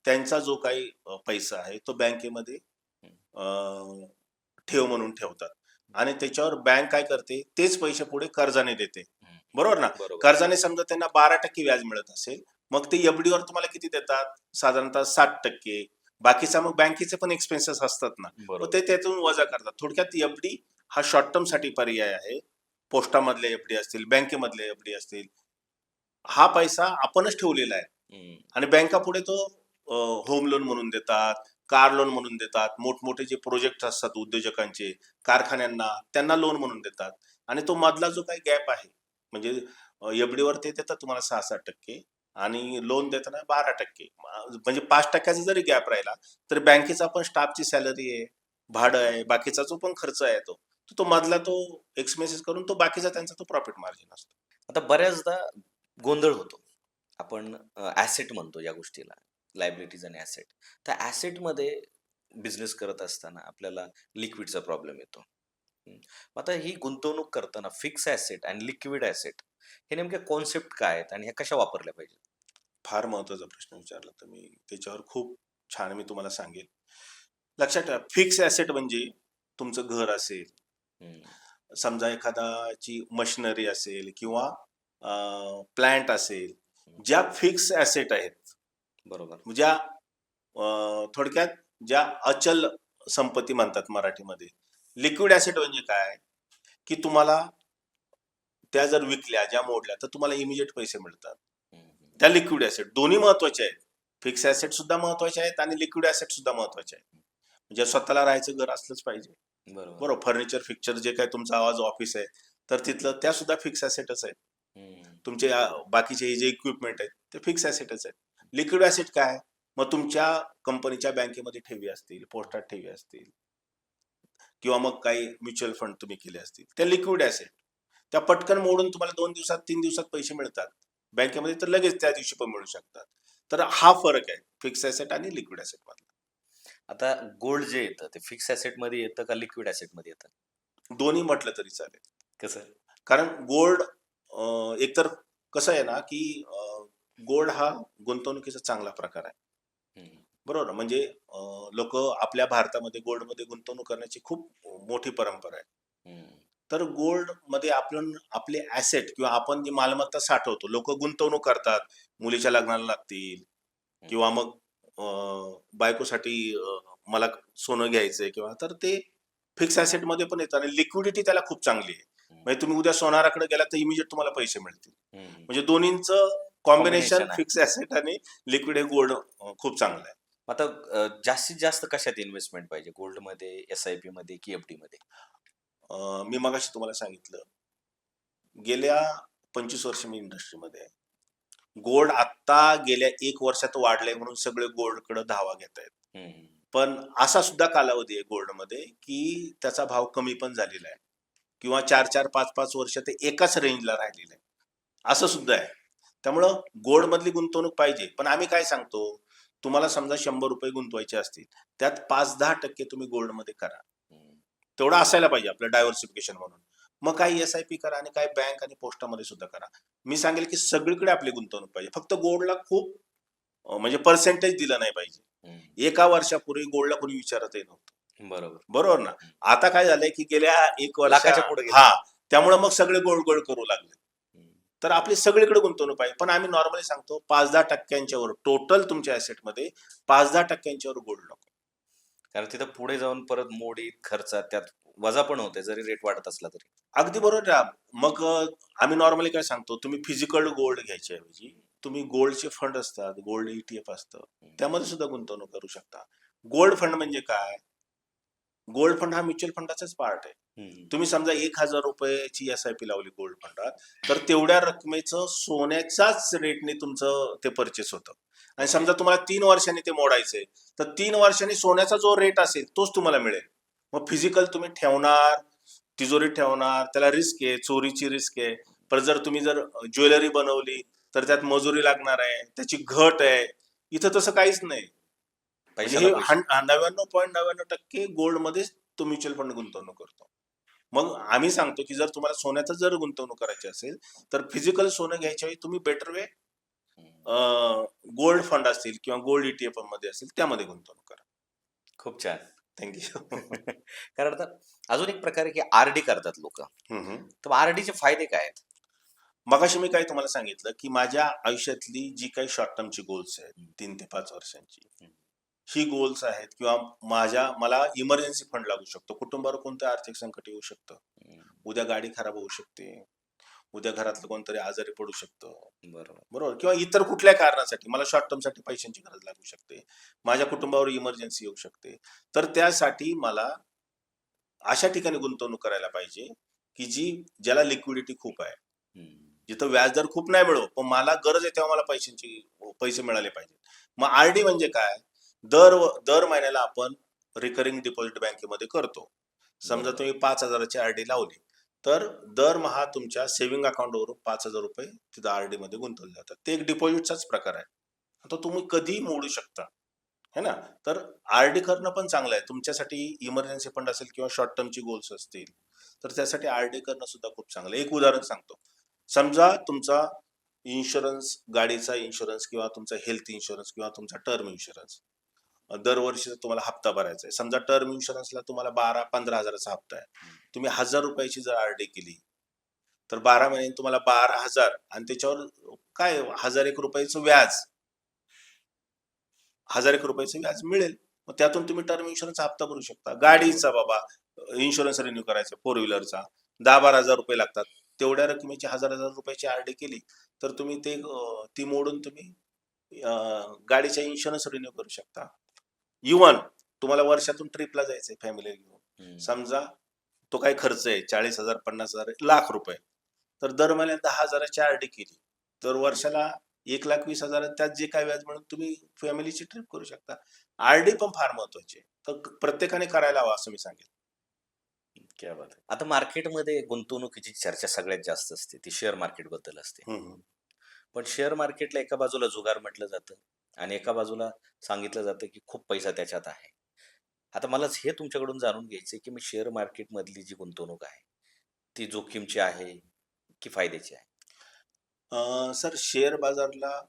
त्यांचा जो काही पैसा आहे तो बँकेमध्ये ठेव म्हणून ठेवतात आणि त्याच्यावर बँक काय करते, तेच पैसे पुढे कर्जाने देते, बरोबर ना. बरोबर. कर्जाने समजा त्यांना 12% व्याज मिळत असेल, मग ते FD वर तुम्हाला किती देतात, साधारणतः 7%. बाकीचा मग बँकेचे पण एक्सपेन्सेस असतात ना, बरोबर. मग ते त्यातून वजा करतात. थोडक्यात FD हा शॉर्ट टर्म साठी पर्याय आहे. पोस्टामधले FD असतील, बँकेमधले FD असतील, हा पैसा आपणच ठेवलेला आहे आणि बँका पुढे तो होम लोन म्हणून देतात, कार लोन म्हणून देतात, मोठमोठे जे प्रोजेक्ट असतात उद्योजकांचे, कारखान्यांना, त्यांना लोन म्हणून देतात आणि तो मधला जो काही गॅप आहे म्हणजे एफडी वर ते देतात तुम्हाला 6-7% आणि लोन देताना 12%. म्हणजे 5% जरी गॅप राहिला तर बँकेचा पण स्टाफची सॅलरी आहे, भाडं आहे, बाकीचा जो पण खर्च आहे तो मधला तो एक्सपेन्सेस करून तो बाकीचा त्यांचा तो प्रॉफिट मार्जिन असतो. आता बऱ्याचदा गोंधळ होतो. आपण ॲसेट म्हणतो या गोष्टीला, लायबिलिटीज आणि ॲसेट. तर ॲसेटमध्ये बिझनेस करत असताना आपल्याला लिक्विडचा प्रॉब्लेम येतो. मग आता ही गुंतवणूक करताना फिक्स ॲसेट आणि लिक्विड ॲसेट हे नेमक्या कॉन्सेप्ट काय आहेत आणि ह्या कशा वापरल्या पाहिजेत? फार महत्वाचा प्रश्न विचारला तुम्ही. त्याच्यावर खूप छान मी तुम्हाला सांगेल. लक्षात ठेवा, फिक्स ॲसेट म्हणजे तुमचं घर असेल, हं, समजा एखादाची मशिनरी असेल किंवा प्लांट असेल, ज्या फिक्स ॲसेट आहेत, बरोबर. ज्या थोडक्यात ज्या अचल संपत्ती म्हणतात मराठीमध्ये. लिक्विड ॲसेट म्हणजे काय, की तुम्हाला त्या जर विकल्या, ज्या मोडल्या, तर तुम्हाला इमिजिएट पैसे मिळतात. हं, हं. त्या लिक्विड ॲसेट दोन्ही महत्वाचे आहेत. फिक्स ॲसेट सुद्धा महत्वाचे आहेत आणि लिक्विड ॲसेट सुद्धा महत्वाचे आहेत. म्हणजे स्वतःला राहायचं घर असलंच पाहिजे. बरोबर. बरोबर, फर्निचर फिक्चर जे काय तुमचं आवाज ऑफिस आहे, तर तिथलं त्या सुद्धा फिक्स ॲसेटच आहेत. हं, तुमचे बाकीचे जे इक्विपमेंट आहेत ते फिक्स ॲसेटच आहेत. लिक्विड ॲसेट काय, मग तुमच्या कंपनीच्या बँकेमध्ये ठेवी असतील, पोस्टात ठेवी असतील किंवा मग काही म्युच्युअल फंड तुम्ही केले असतील, त्या लिक्विड ॲसेट. त्या पटकन मोडून तुम्हाला 2 दिवसात 3 दिवसात पैसे मिळतात. बँकेमध्ये तर लगेच त्या दिवशी पण मिळू शकतात. तर हा फरक आहे फिक्स ॲसेट आणि लिक्विड ॲसेट मधला. आता गोल्ड जे येतं ते फिक्स ॲसेटमध्ये येतं का लिक्विड ॲसेटमध्ये येतं? दोन्ही म्हटलं तरी चालेल. कसं? कारण गोल्ड एकतर कसं आहे ना, की गोल्ड हा गुंतवणुकीचा चांगला प्रकार आहे. हं, बरोबर ना? म्हणजे लोक आपल्या भारतामध्ये गोल्डमध्ये गुंतवणूक करण्याची खूप मोठी परंपरा आहे. हं, तर गोल्ड मध्ये आपण आपले ॲसेट किंवा आपण जी मालमत्ता साठवतो, लोक गुंतवणूक करतात. मुलीच्या लग्नाला लागतील किंवा हं, मग बायकोसाठी मला सोनं घ्यायचंय किंवा तर ते फिक्स ॲसेट मध्ये पण येतं आणि लिक्विडिटी त्याला खूप चांगली आहे. हं, म्हणजे तुम्ही उद्या सोनाराकडे गेला तर इमिजिएट तुम्हाला पैसे मिळतील. हं. म्हणजे दोन्हींचं कॉम्बिनेशन कॉम्बिनेशन आहे. फिक्स ॲसेट आणि लिक्विड हे गोल्ड खूप चांगलं आहे. आता जास्तीत जास्त कशात इन्व्हेस्टमेंट पाहिजे? गोल्डमध्ये, एस-आय-पी मध्ये की एफ-डीमध्ये? मी मगाशी तुम्हाला सांगितलं, गेल्या 25 वर्ष मी इंडस्ट्रीमध्ये आहे. गोल्ड आत्ता गेल्या 1 वर्षात वाढलंय म्हणून सगळे गोल्डकडे धावा घेत आहेत. हं, पण असा सुद्धा कालावधी आहे गोल्डमध्ये की त्याचा भाव कमी पण झालेला आहे किंवा 4-4, 5-5 वर्ष ते एकाच रेंजला राहिलेलं आहे. असं सुद्धा आहे. त्यामुळं गोल्ड मधली गुंतवणूक पाहिजे. पण आम्ही काय सांगतो, तुम्हाला समजा ₹100 गुंतवायचे असतील, त्यात 5-10% तुम्ही गोल्डमध्ये करा. हं. तेवढं असायला पाहिजे आपलं डायव्हर्सिफिकेशन म्हणून. मग काही एस-आय-पी करा आणि काही बँक आणि पोस्टामध्ये सुद्धा करा. मी सांगेल की सगळीकडे आपली गुंतवणूक पाहिजे. फक्त गोल्डला खूप म्हणजे पर्सेंटेज दिलं नाही पाहिजे. हं. एका वर्षापूर्वी गोल्डला कोणी विचारतही नव्हतं. बरोबर. बरोबर ना? हं. आता काय झालंय की गेल्या 1 लाखाच्या पुढे गेलं. हा, त्यामुळे मग सगळे गोल्ड गोल्ड करू लागले. हं. तर आपली सगळीकडे गुंतवणूक पाहिजे. पण आम्ही नॉर्मली सांगतो 5-10% वर टोटल तुमच्या ॲसेटमध्ये 5-10% वर गोल्ड नको. कारण तिथं पुढे जाऊन परत मोडीत, खर्चात त्यात वजा पण होते जरी रेट वाढत असला तरी. अगदी बरोबर आहे. मग आम्ही नॉर्मली काय सांगतो, तुम्ही फिजिकल गोल्ड घ्यायच्या ऐवजी तुम्ही गोल्डचे फंड असतात, गोल्ड ETF असतं, हं. त्यामध्ये सुद्धा गुंतवणूक करू शकता. गोल्ड फंड म्हणजे काय? गोल्ड फंड हा म्युच्युअल फंडाचाच पार्ट आहे. हं. तुम्ही समजा ₹1,000 एस-आय-पी लावली गोल्ड फंडात, तर तेवढ्या रकमेचं सोन्याच्याच रेटने तुमचं ते परचेस होतं. आणि समजा तुम्हाला 3 वर्षांनी ते मोडायचंय, तर 3 वर्षांनी सोन्याचा जो रेट असेल तोच तुम्हाला मिळेल. मग फिजिकल तुम्ही ठेवणार, तिजोरीत ठेवणार, त्याला रिस्क आहे, चोरीची रिस्क आहे. परत जर तुम्ही ज्वेलरी बनवली, तर त्यात मजुरी लागणार आहे, त्याची घट आहे. इथं तसं काहीच नाही. म्हणजे पैशाला हे पैसे. 99.99% गोल्डमध्येच तो म्युच्युअल फंड गुंतवणूक करतो. मग आम्ही सांगतो की जर तुम्हाला सोन्याचं जर गुंतवणूक करायची असेल, तर फिजिकल सोनं घ्यायच्या वेळी तुम्ही बेटर वे हं. गोल्ड फंड असतील किंवा गोल्ड ETF मध्ये असेल त्यामध्ये गुंतवणूक करा. खूप छान. थँक्यू. कारण आता अजून एक प्रकार आहे की आर-डी करतात लोकं. तर आर-डीचे फायदे काय आहेत? मगाशी मी काय तुम्हाला सांगितलं की माझ्या आयुष्यातली जी काही शॉर्ट टर्मची गोल्स आहेत, हं. 3 ते 5 वर्षांची, हं. ही गोल्स आहेत किंवा मला इमर्जन्सी फंड लागू शकतो. कुटुंबावर कोणतं आर्थिक संकट येऊ शकतं. हं. उद्या गाडी खराब होऊ शकते. उद्या घरातलं कोणतरी आजारी पडू शकतं. बरोबर. बरोबर, किंवा इतर कुठल्या कारणासाठी मला शॉर्ट टर्मसाठी पैशांची गरज लागू शकते. माझ्या कुटुंबावर इमर्जन्सी येऊ शकते. तर त्यासाठी मला अशा ठिकाणी गुंतवणूक करायला पाहिजे की ज्याला लिक्विडिटी खूप आहे. हं. जिथं व्याजदर खूप नाही मिळो, पण मला गरज आहे तेव्हा मला पैसे मिळाले पाहिजे. मग आरडी म्हणजे काय? दर महिन्याला आपण रिकरिंग डिपॉझिट बँकेमध्ये करतो. समजा बरोबर. तुम्ही 5,000ची आरडी लावली, तर दरमहा तुमच्या सेव्हिंग अकाउंटवरून 5,000 रुपये तिथं आरडी मध्ये गुंतवले जातात. ते एक डिपॉझिटचाच प्रकार आहे. आता तुम्ही कधीही मोडू शकता, है ना? तर आरडी करणं पण चांगलं आहे. तुमच्यासाठी इमर्जन्सी फंड असेल किंवा शॉर्ट टर्मची गोल्स असतील, तर त्यासाठी आरडी करणं सुद्धा खूप चांगलं आहे. एक उदाहरण सांगतो. समजा तुमचा इन्शुरन्स, गाडीचा इन्शुरन्स किंवा तुमचा हेल्थ इन्शुरन्स किंवा तुमचा टर्म इन्शुरन्स दरवर्षी तुम्हाला हप्ता भरायचा आहे. समजा टर्म इन्शुरन्सला तुम्हाला 12-15 हजाराचा हप्ता आहे. तुम्ही 1,000 रुपयाची जर आरडी केली, तर 12 महिन्यांनी तुम्हाला 12,000 आणि त्याच्यावर काय 1,001 रुपयाचं व्याज, 1,001 रुपयाचं व्याज मिळेल. मग त्यातून तुम्ही टर्म इन्शुरन्सचा हप्ता भरू शकता. गाडीचा बाबा इन्शुरन्स रिन्यू करायचा फोर व्हीलरचा 10-12 हजार रुपये लागतात. तेवढ्या रकमेची 1,000 रुपयाची आरडी केली, तर तुम्ही ती मोडून तुम्ही गाडीचा इन्शुरन्स रिन्यू करू शकता. इवन तुम्हाला वर्षातून ट्रिपला जायचंय फॅमिली घेऊन, समजा तो काय खर्च आहे 40,000, 50,000, ₹1,00,000, तर दर महिन्यात 10,000ची आरडी केली, तर वर्षाला 1,20,000 त्यात जे काय व्याज म्हणून तुम्ही फॅमिलीची ट्रिप करू शकता. आरडी पण फार महत्वाची आहे, तर प्रत्येकाने करायला हवं असं मी सांगेन. क्या बात आहे. आता मार्केटमध्ये गुंतवणुकीची चर्चा सगळ्यात जास्त असते ती शेअर मार्केट बद्दल असते. पण शेअर मार्केटला एका बाजूला जुगार म्हटलं जातं आणि एका बाजूला सांगितलं जातं की खूप पैसा त्याच्यात आहे. आता मला हे तुमच्याकडून जाणून घ्यायचंय की मी शेअर मार्केट मधली जी गुंतवणूक आहे ती जोखीमची आहे की फायद्याची आहे? सर, शेअर बाजारला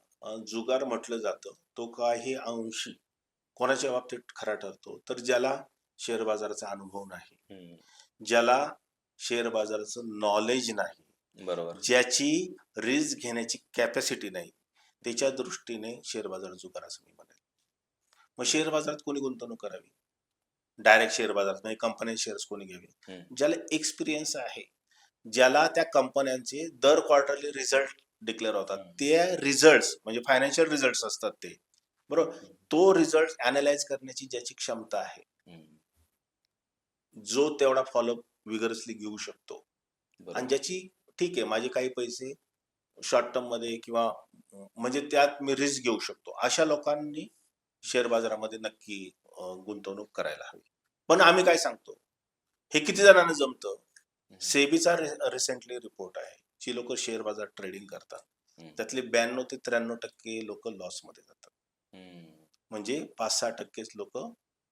जुगार म्हटलं जातं. तो काही अंशी कोणाच्या बाबतीत खरा ठरतो, तर ज्याला शेअर बाजाराचा अनुभव नाही, हम्म, ज्याला शेअर बाजाराचं नॉलेज नाही, बरोबर. ज्याची रिस्क घेण्याची कॅपॅसिटी नाही, त्याच्या दृष्टीने शेअर बाजार जुगार असं मी म्हणेल. मग शेअर बाजारात कोणी गुंतवणूक करावी? डायरेक्ट शेअर बाजारात म्हणजे कंपनी शेअर्स कोणी घ्यावे? हम्म, ज्याला एक्सपिरियन्स आहे, ज्याला त्या कंपन्यांचे दर क्वार्टरली रिझल्ट डिक्लेअर होतात, ते रिझल्ट म्हणजे फायनान्शियल रिझल्ट असतात ते, बरोबर. तो रिझल्ट अनालाइज करण्याची ज्याची क्षमता आहे, हम्म, जो तेवढा फॉलोअप विगरसली घेऊ शकतो, आणि बरोबर. ज्याची ठीक आहे माझे काही पैसे शॉर्ट टर्म मध्ये किंवा म्हणजे त्यात मी रिस्क घेऊ शकतो, अशा लोकांनी शेअर बाजारामध्ये नक्की गुंतवणूक करायला हवी. पण आम्ही काय सांगतो, हे किती जणांना जमतं? हम्म, सेबीचा रिसेंटली रिपोर्ट आहे, जी लोक शेअर बाजार ट्रेडिंग करतात हम्म, त्यातले 92 ते 93% लोक लॉस मध्ये जातात. हम्म, म्हणजे 5-6% लोक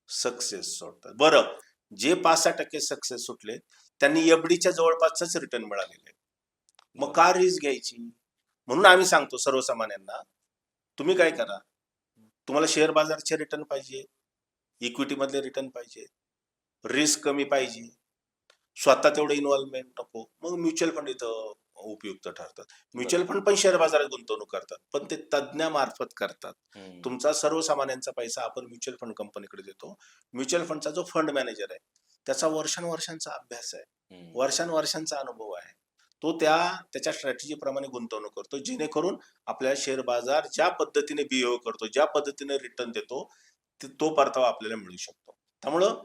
सक्सेस सोडतात. बरं, जे 5-6% सक्सेस सुटले त्यांनी एफडीच्या जवळपासच रिटर्न मिळालेले. मग का रिस्क घ्यायची? म्हणून आम्ही सांगतो सर्वसामान्यांना, तुम्ही काय करा, तुम्हाला शेअर बाजारचे रिटर्न पाहिजे, इक्विटी मधले रिटर्न पाहिजे, रिस्क कमी पाहिजे, स्वतः तेवढं इन्व्हॉल्वमेंट नको, मग म्युच्युअल फंड इथं उपयुक्त ठरतात. म्युच्युअल फंड पण शेअर बाजारात गुंतवणूक करतात, पण ते तज्ज्ञामार्फत करतात. हम्म, तुमचा सर्वसामान्यांचा पैसा आपण म्युच्युअल फंड कंपनीकडे देतो. म्युच्युअल फंडचा जो फंड मॅनेजर आहे, त्याचा वर्षानुवर्षांचा अभ्यास आहे, हम्म, वर्षानुवर्षांचा अनुभव आहे. तो त्याच्या स्ट्रॅटेजी प्रमाणे गुंतवणूक करतो, जेणेकरून आपल्याला शेअर बाजार ज्या पद्धतीने बिहेव करतो, ज्या पद्धतीने रिटर्न देतो, तो परतावा आपल्याला मिळू शकतो. त्यामुळं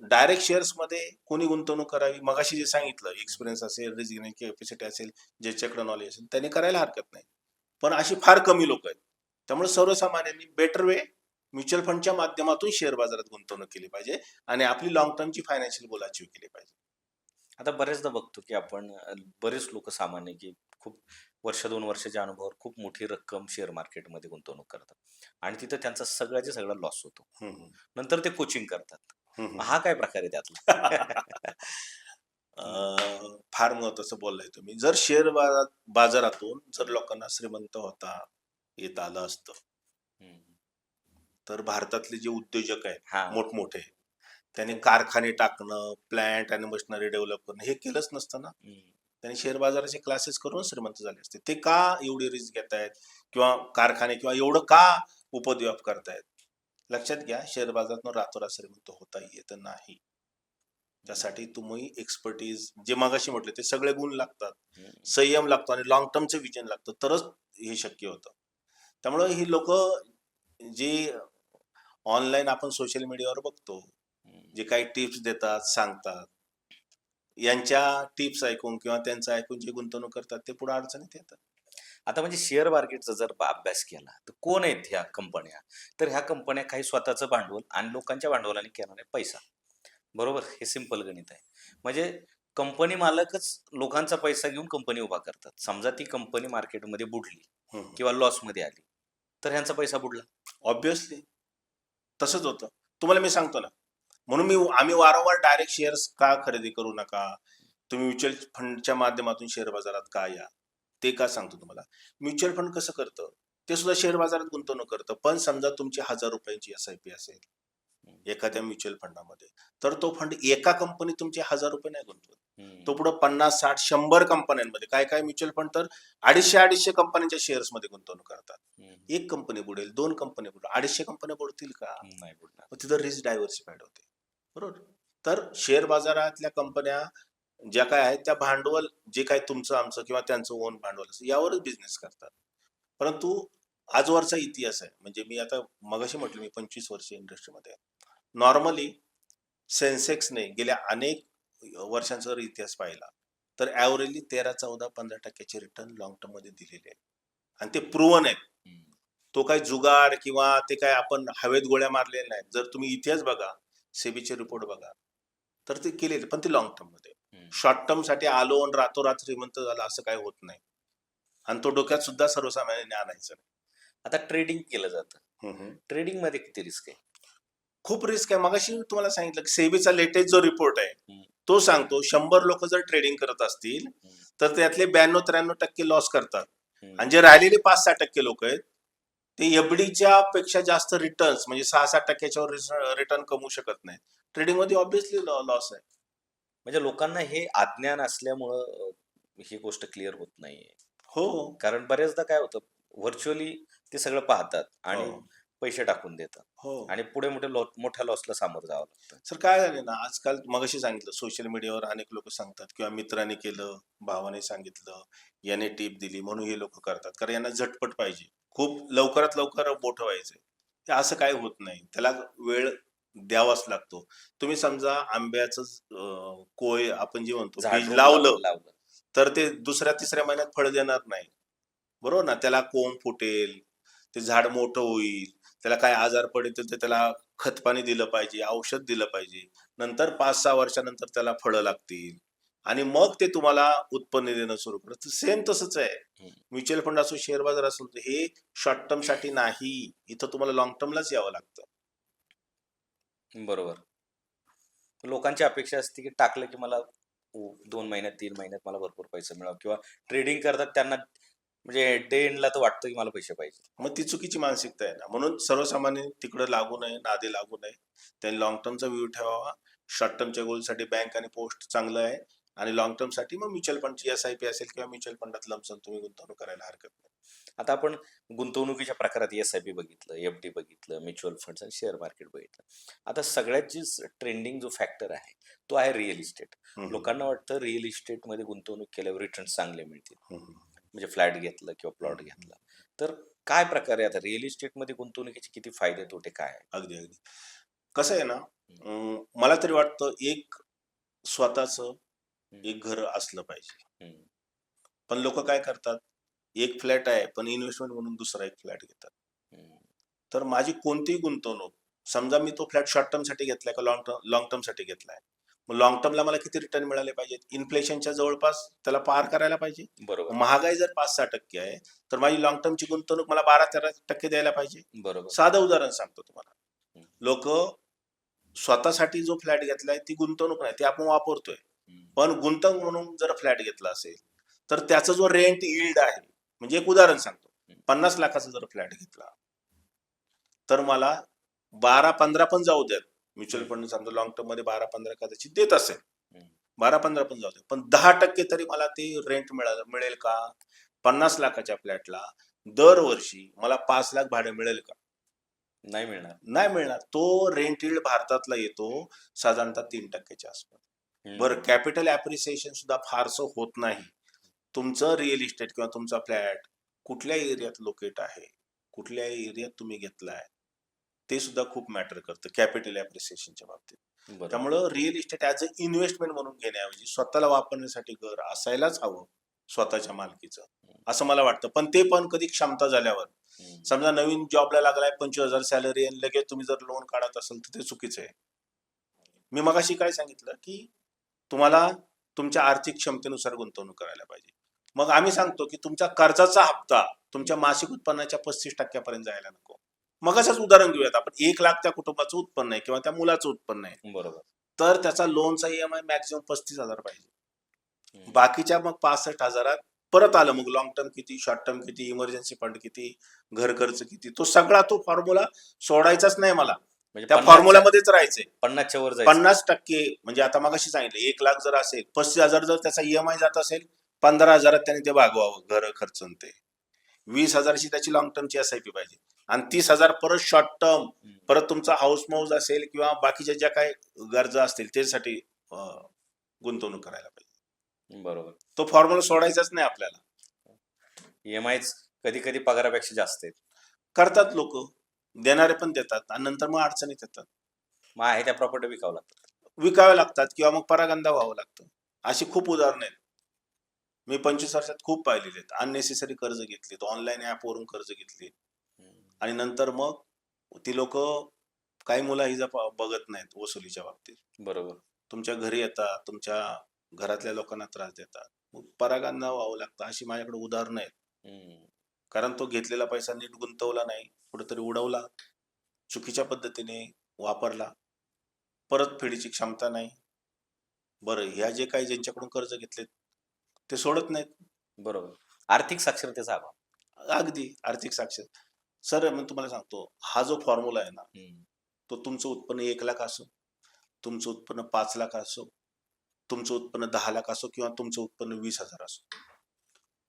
डायरेक्ट शेअर्स मध्ये कोणी गुंतवणूक करावी, मगाशी जे सांगितलं, एक्सपिरियन्स असेल, रिस्क घेण्याची कॅपॅसिटी असेल, ज्याच्याकडे नॉलेज असेल, त्याने करायला हरकत नाही. पण अशी फार कमी लोक आहेत. त्यामुळे सर्वसामान्यांनी बेटर वे म्युच्युअल फंडच्या माध्यमातून शेअर बाजारात गुंतवणूक केली पाहिजे आणि आपली लॉंग टर्मची फायनान्शियल गोल अचीव केली पाहिजे. आता बरेचदा बघतो की आपण बरेच लोक सामान्य की खूप वर्ष 2 वर्षाच्या अनुभवावर खूप मोठी रक्कम शेअर मार्केटमध्ये गुंतवणूक करतात आणि तिथं त्यांचा सगळ्याच्या सगळा लॉस होतो. हम्म, नंतर ते कोचिंग करतात. हम्म, मग हा काय प्रकार आहे त्यातला? फार महत्वाचं बोललाय तुम्ही. जर शेअर बाजारातून जर लोकांना श्रीमंत होता येत आलं असतं, हम्म, तर भारतातले जे उद्योजक आहेत हा, मोठमोठे, त्याने कारखाने टाकणं, प्लांट आणि मशिनरी डेव्हलप करणं हे केलंच नसतं ना. हम्म, त्यांनी शेअर बाजाराचे क्लासेस करून श्रीमंत झाले असते. ते का एवढी रिस्क घेत आहेत किंवा कारखाने किंवा एवढं का उपद्व्याप करतायत? लक्षात घ्या, शेअर बाजारातून रातोरात श्रीमंत होता येत नाही. त्यासाठी तुम्ही एक्सपर्टीज, जे मगाशी म्हटले, ते सगळे गुण लागतात, हम्म, संयम लागतो आणि लॉंग टर्मचं विजन लागतं, तरच हे शक्य होतं. त्यामुळे ही लोक जे ऑनलाईन आपण सोशल मीडियावर बघतो, हम्म, जे काही टिप्स देतात, सांगतात, यांच्या टिप्स ऐकून किंवा त्यांचं ऐकून जे गुंतवणूक करतात ते पुढे अडचणीत येतात. आता म्हणजे शेअर मार्केटचा जर अभ्यास केला तर कोण आहेत ह्या कंपन्या? तर ह्या कंपन्या काही स्वतःचं भांडवल आणि लोकांच्या भांडवलाने घेणारे पैसा. बरोबर? हे सिंपल गणित आहे. म्हणजे कंपनी मालकच लोकांचा पैसा घेऊन कंपनी उभा करतात. समजा ती कंपनी मार्केटमध्ये बुडली किंवा लॉसमध्ये आली, तर ह्यांचा पैसा बुडला. ऑब्व्हियसली तसंच होतं. तुम्हाला मी सांगतो ना, म्हणून आम्ही वारंवार डायरेक्ट शेअर्स का खरेदी करू नका, तुम्ही म्युच्युअल फंडच्या माध्यमातून शेअर बाजारात का या, ते का सांगतो तुम्हाला. म्युच्युअल फंड कसं करतं, ते सुद्धा शेअर बाजारात गुंतवणूक करतं. पण समजा तुमची 1000 रुपयांची SIP असेल एखाद्या म्युच्युअल फंडामध्ये, तर तो फंड एका कंपनीत तुमचे 1000 रुपये नाही गुंतवत. तो पुढे 50, 60, 100 कंपन्यांमध्ये, काय काय म्युच्युअल फंड तर 250 कंपन्यांच्या शेअर्स मध्ये गुंतवणूक करतात. एक कंपनी बुडेल, 2 कंपनी बुडेल, 250 कंपन्या बुडतील का? नाही बुडणार. मग तिथं रिस्क डायव्हर्सिफाईड होते. बरोबर. तर शेअर बाजारातल्या कंपन्या ज्या काय आहेत त्या भांडवल जे काय तुमचं आमचं किंवा त्यांचं ओन भांडवल असतं यावरच बिझनेस करतात. परंतु आजवरचा इतिहास आहे, म्हणजे मी आता मगाशी म्हटलं मी 25 वर्ष इंडस्ट्रीमध्ये आहे. नॉर्मली सेन्सेक्सने गेल्या अनेक वर्षांचा जर इतिहास पाहिला तर ऍव्हरेजली 13, 14, 15% रिटर्न लॉंग टर्म मध्ये दिलेले आहेत आणि ते प्रूव्हन आहेत. तो काही जुगाड किंवा ते काय आपण हवेत गोळ्या मारलेल्या नाहीत. जर तुम्ही इतिहास बघा, सेबीचे रिपोर्ट बघा, तर ते केलेले, पण ते लॉंग टर्म मध्ये. शॉर्ट टर्म साठी आलो आणि रातोरात श्रीमंत झाला असं काही होत नाही, आणि तो डोक्यात सुद्धा सर्वसामान्यांनी आणायचं नाही. आता ट्रेडिंग केलं जातं. ट्रेडिंग मध्ये किती रिस्क आहे? खूप रिस्क आहे. मगाशी तुम्हाला सांगितलं की सेबीचा लेटेस्ट जो रिपोर्ट आहे तो सांगतो 100 लोक जर ट्रेडिंग करत असतील तर त्यातले 92-93% लॉस करतात, आणि जे राहिलेले 5-6% लोक आहेत ते एफडीच्या पेक्षा जास्त रिटर्न्स म्हणजे 6-7%वर रिटर्न कमवू शकत नाही. ट्रेडिंग मध्ये ऑब्व्हियसली लॉस आहे. म्हणजे लोकांना हे अज्ञान असल्यामुळं ही गोष्ट क्लिअर होत नाहीये. हो कारण बरेचदा काय होतं, व्हर्च्युअली ते सगळं पाहतात आणि हो पैसे टाकून देतात हो आणि पुढे मोठ्या लॉसला सामोरं जावं लागतं. सर, काय झाले ना आजकाल, मगाशी सांगितलं सोशल मीडियावर अनेक लोक सांगतात किंवा मित्राने केलं, भावाने सांगितलं, याने टीप दिली म्हणून हे लोक करतात, कारण यांना झटपट पाहिजे, खूप लवकरात लवकर मोठं व्हायचंय. हे असं काही होत नाही, त्याला वेळ द्यावाच लागतो. तुम्ही समजा आंब्याचं कोय आपण जे म्हणतो झाड बीज रोप लावलं तर ते दुसऱ्या तिसऱ्या महिन्यात फळ देणार नाही. बरोबर ना. त्याला कोंब फुटेल, ते झाड मोठं होईल, त्याला काय आजार पडेल तर त्याला खत पाणी दिलं पाहिजे, औषध दिलं पाहिजे, नंतर 5-6 वर्षानंतर त्याला फळं लागतील आणि मग ते तुम्हाला उत्पन्न देणं सुरू करत. सेम तसंच आहे. म्युच्युअल फंड असो, शेअर बाजार असो, हे शॉर्ट टर्म साठी नाही, इथं तुम्हाला लॉंग टर्मलाच यावं लागतं. बरोबर. लोकांची अपेक्षा असते की टाकलं की मला 2 महिन्यात 3 महिन्यात मला भरपूर पैसे मिळावं, किंवा ट्रेडिंग करतात त्यांना म्हणजे डे एंडला तर वाटतं की मला पैसे पाहिजे. मग ती चुकीची मानसिकता आहे ना. म्हणून सर्वसामान्य तिकडे लागू नये, नादी लागू नये. त्यांनी लॉंग टर्मचा व्ह्यू ठेवावा. शॉर्ट टर्मच्या गोलसाठी बँक आणि पोस्ट चांगलं आहे, आणि लॉंग टर्म साठी मग म्युच्युअल फंडची SIP असेल किंवा म्युच्युअल फंडात लमसम तुम्ही गुंतवणूक करायला हरकत नाही. आता आपण गुंतवणुकीच्या प्रकारात SIP बघितलं, FD बघितलं, म्युच्युअल फंड्स आणि शेअर मार्केट बघितलं. आता सगळ्यात जी ट्रेंडिंग जो फॅक्टर आहे तो आहे रिअल इस्टेट. लोकांना वाटतं रिअल इस्टेटमध्ये गुंतवणूक केल्यावर रिटर्न चांगले मिळतील, म्हणजे फ्लॅट घेतलं किंवा प्लॉट घेतला. तर काय प्रकारे आता रिअल इस्टेटमध्ये गुंतवणुकीचे किती फायदे तोटे काय आहे? अगदी अगदी कसं आहे ना, मला तरी वाटतं एक स्वतःच एक घर असलं पाहिजे. पण लोक काय करतात, एक फ्लॅट आहे पण इन्व्हेस्टमेंट म्हणून दुसरा एक फ्लॅट घेतात. तर माझी कोणतीही गुंतवणूक, समजा मी तो फ्लॅट शॉर्ट टर्म साठी घेतलाय का लॉंग टर्म साठी घेतलाय, मग लॉंग टर्मला मला किती रिटर्न मिळाले पाहिजेत, इन्फ्लेशनच्या जवळपास त्याला पार करायला पाहिजे. बरोबर. महागाई जर 5-6% आहे तर माझी लॉंग टर्मची गुंतवणूक मला 12-13% द्यायला पाहिजे. बरोबर. साधं उदाहरण सांगतो तुम्हाला. लोक स्वतःसाठी जो फ्लॅट घेतलाय ती गुंतवणूक नाही, ती आपण वापरतोय. पण गुंतवणूक म्हणून जर फ्लॅट घेतला असेल तर त्याचा जो रेंट यील्ड आहे, म्हणजे एक उदाहरण सांगतो, 50 लाखाचा जर फ्लॅट घेतला तर मला 12-15 पण जाऊ द्यात, म्युच्युअल फंड समजा लॉंग टर्म मध्ये 12-15 कदाचित देत असेल, 12-15 पण जाऊ दे, पण 10% तरी मला ते रेंट मिळेल का? 50 लाखाच्या फ्लॅटला दरवर्षी मला 5 लाख भाडे मिळेल का? नाही मिळणार. नाही मिळणार. तो रेंट यील्ड भारतातला येतो साधारणतः 3%च्या आसपास. बरं, कॅपिटल ऍप्रिसिएशन सुद्धा फारसं होत नाही. तुमचं रिअल इस्टेट किंवा तुमचा फ्लॅट कुठल्या एरियात लोकेट आहे, कुठल्या एरियात तुम्ही घेतलाय, ते सुद्धा खूप मॅटर करतं कॅपिटल ॲप्रिसिएशनच्या बाबतीत. बरोबर. त्यामुळं real estate as a investment म्हणून घेण्याऐवजी स्वतःला वापरण्यासाठी घर असायलाच हवं स्वतःच्या मालकीचं, असं मला वाटतं. पण ते पण कधी क्षमता झाल्यावर. हम्म. समजा नवीन जॉबला लागलाय, 25,000 सॅलरी आणि लगेच तुम्ही जर लोन काढत असाल तर ते चुकीचं आहे. मी मगाशी काय सांगितलं की तुम्हाला तुमच्या आर्थिक क्षमतेनुसार गुंतवणूक करायला पाहिजे. मग आम्ही सांगतो की तुमचा कर्जाचा हप्ता तुमच्या मासिक उत्पन्नाच्या 35% जायला नको. मग असंच उदाहरण घेऊयात आपण, 1,00,000 त्या कुटुंबाचं उत्पन्न आहे किंवा त्या मुलाचं उत्पन्न आहे, बरोबर. तर त्याचा लोनचा EMI मॅक्सिमम 35,000 पाहिजे. हम्म. बाकीच्या मग 65,000 परत आलं. मग लॉंग टर्म किती, शॉर्ट टर्म किती, इमर्जन्सी फंड किती, घर खर्च किती, तो सगळा तो फॉर्म्युला सोडायचाच नाही मला. म्हणजे त्या 50च्या फॉर्म्युल्यामध्येच राहायचंय. 50च्या वर जायचं. 50% म्हणजे आता मगाशी सांगितलं 1,00,000 जर असेल, 35,000 जर त्याचा EMI जात असेल, 15,000 त्याने ते भागवावं, घर खर्च आणि ते 20,000 ची त्याची लॉंग टर्मची SIP पाहिजे आणि 30,000 परत शॉर्ट टर्म, हम्म. परत तुमचा हाऊस मौज असेल किंवा बाकीच्या ज्या काही गरजा असतील त्यासाठी गुंतवणूक करायला पाहिजे. बरोबर. तो फॉर्म्युला सोडायचाच नाही आपल्याला. EMI कधी कधी पगारापेक्षा जास्त आहेत. करतात लोक, देणारे पण देतात आणि नंतर मग अडचणीत येतात, मग आहे त्या प्रॉपर्टी विकावं लागतात. विकावे लागतात किंवा मग परागंदा व्हावं लागतं. अशी खूप उदाहरणं आहेत. मी 25 वर्षात खूप पाहिलेले आहेत. अननेसेसरी कर्ज घेतलेत, ऑनलाईन ऍपवरून कर्ज घेतले आणि नंतर मग ती लोक काही मुलाहिजा बघत नाहीत वसुलीच्या बाबतीत. बरोबर. तुमच्या घरी येतात, तुमच्या घरातल्या लोकांना त्रास देतात, मग परागंदा व्हावं लागतं. अशी माझ्याकडे उदाहरणं आहेत. हम्म. कारण तो घेतलेला पैसा नीट गुंतवला नाही, कुठेतरी उडवला, चुकीच्या पद्धतीने वापरला, परतफेडीची क्षमता नाही. बरं, ह्या जे काही ज्यांच्याकडून कर्ज घेतलेत ते सोडत नाहीत. बरोबर. आर्थिक साक्षरतेचा अभाव. अगदी आर्थिक साक्षर. सर मी तुम्हाला सांगतो, हा जो फॉर्म्युला आहे ना, हम्म. तो तुमचं उत्पन्न 1,00,000 असो, तुमचं उत्पन्न 5,00,000 असो, तुमचं उत्पन्न 10,00,000 असो किंवा तुमचं उत्पन्न 20,000 असो,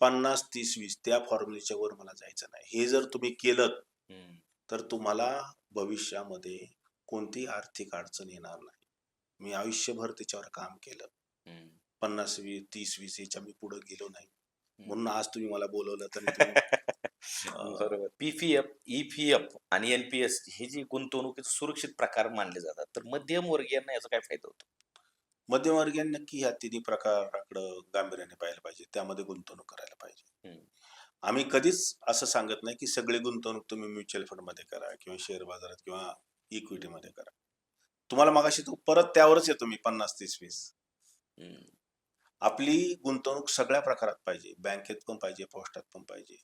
50, 30, 20 त्या फॉर्म्युलेच्या वर मला जायचं नाही. हे जर तुम्ही केलं हम्म. तर तुम्हाला भविष्यामध्ये कोणतीही आर्थिक अडचण येणार नाही. मी आयुष्यभर त्याच्यावर काम केलं. हम्म. 50, 20, 30, 20 याच्या मी पुढे गेलो नाही. हम्म. म्हणून आज तुम्ही मला बोलवलं तर तुम्ही बरोबर. PPF, EPF आणि NPS हे जी गुंतवणुकीचे सुरक्षित प्रकार मानले जातात, तर मध्यम वर्गीयांना याचा काय फायदा होतो? मध्यमवर्गीय नक्की ह्या तिन्ही प्रकाराकडं गांभीर्याने पाहायला पाहिजे, त्यामध्ये गुंतवणूक करायला पाहिजे. हम्म. आम्ही कधीच असं सांगत नाही की सगळी गुंतवणूक तुम्ही म्युच्युअल फंड मध्ये करा किंवा शेअर बाजारात किंवा इक्विटी मध्ये करा. तुम्हाला मगाशी तो परत त्यावरच येतो मी 50, 30, 20. हम्म. आपली गुंतवणूक सगळ्या प्रकारात पाहिजे. बँकेत पण पाहिजे, पोस्टात पण पाहिजे,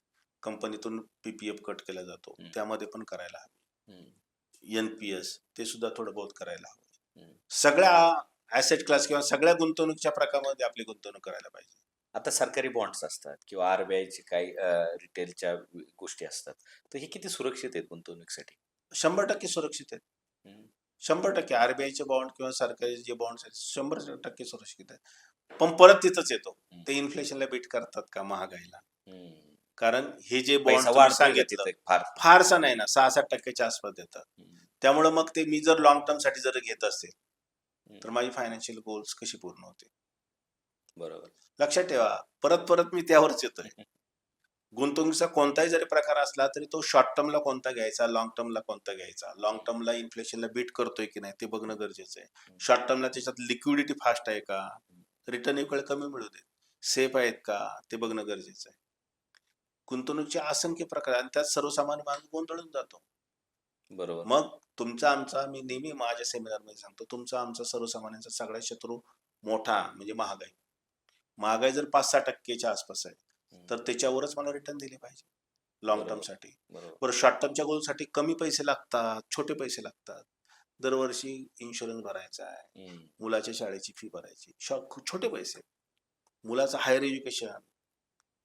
कंपनीतून PPF कट केला जातो त्यामध्ये पण करायला हवी. हम्म. NPS ते सुद्धा थोडं बहुत करायला हवं. हम्म. सगळ्या ऍसेट क्लास किंवा सगळ्या गुंतवणुकीच्या प्रकारामध्ये आपली गुंतवणूक करायला पाहिजे. आता सरकारी बॉन्ड्स असतात किंवा RBIचे काही रिटेलच्या गोष्टी असतात, तर हे किती सुरक्षित आहेत गुंतवणुकीसाठी? 100% सुरक्षित आहेत. हम्म. 100% RBIचे बॉन्ड किंवा सरकारी जे बॉन्ड्स आहेत 100% सुरक्षित आहेत. पण परत तिथंच येतो, ते इन्फ्लेशनला बीट करतात का महागाईला? हम्म. कारण हे जे पैसा बॉन्ड वाढतोय का सांगितलं तिथे फार? फारसा नाही ना, 6-7% आसपास देतात. हम्म. त्यामुळे मग ते मी जर लॉंग टर्म साठी जर घेत असेल तर हम्म. माझी फायनान्शियल गोल्स कशी पूर्ण होते? बरोबर. लक्षात ठेवा, परत परत मी त्यावरच येतोय. गुंतवणुकीचा कोणताही जरी प्रकार असला तरी तो शॉर्ट टर्मला कोणता घ्यायचा, लॉंग टर्मला कोणता घ्यायचा, लॉंग टर्मला इन्फ्लेशनला बीट करतोय की नाही ते बघणं गरजेचं आहे. शॉर्ट टर्मला त्याच्यात लिक्विडिटी फास्ट आहे का, रिटर्न एक वेळ कमी मिळू दे, सेफ आहेत का ते बघणं गरजेचं आहे. गुंतवणुकीचे असंख्य प्रकार आणि त्यात सर्वसामान्य माणूस गोंधळून जातो. बरोबर. मग तुमचा आमचा, मी नेहमी माझ्या सेमिनार मध्ये सांगतो, तुमचा आमचा सर्वसामान्यांचा सगळ्यात शत्रू मोठा म्हणजे महागाई. महागाई जर 5-6% आसपास आहे तर त्याच्यावरच मला रिटर्न दिले पाहिजे लॉंग टर्म बरोबर. साठी. बरोबर. बरं, शॉर्ट टर्मच्या गोलसाठी कमी पैसे लागतात, छोटे पैसे लागतात. दरवर्षी इन्शुरन्स भरायचा आहे, हम्म. मुलाच्या शाळेची फी भरायची, छोटे पैसे. मुलाचं हायर एज्युकेशन,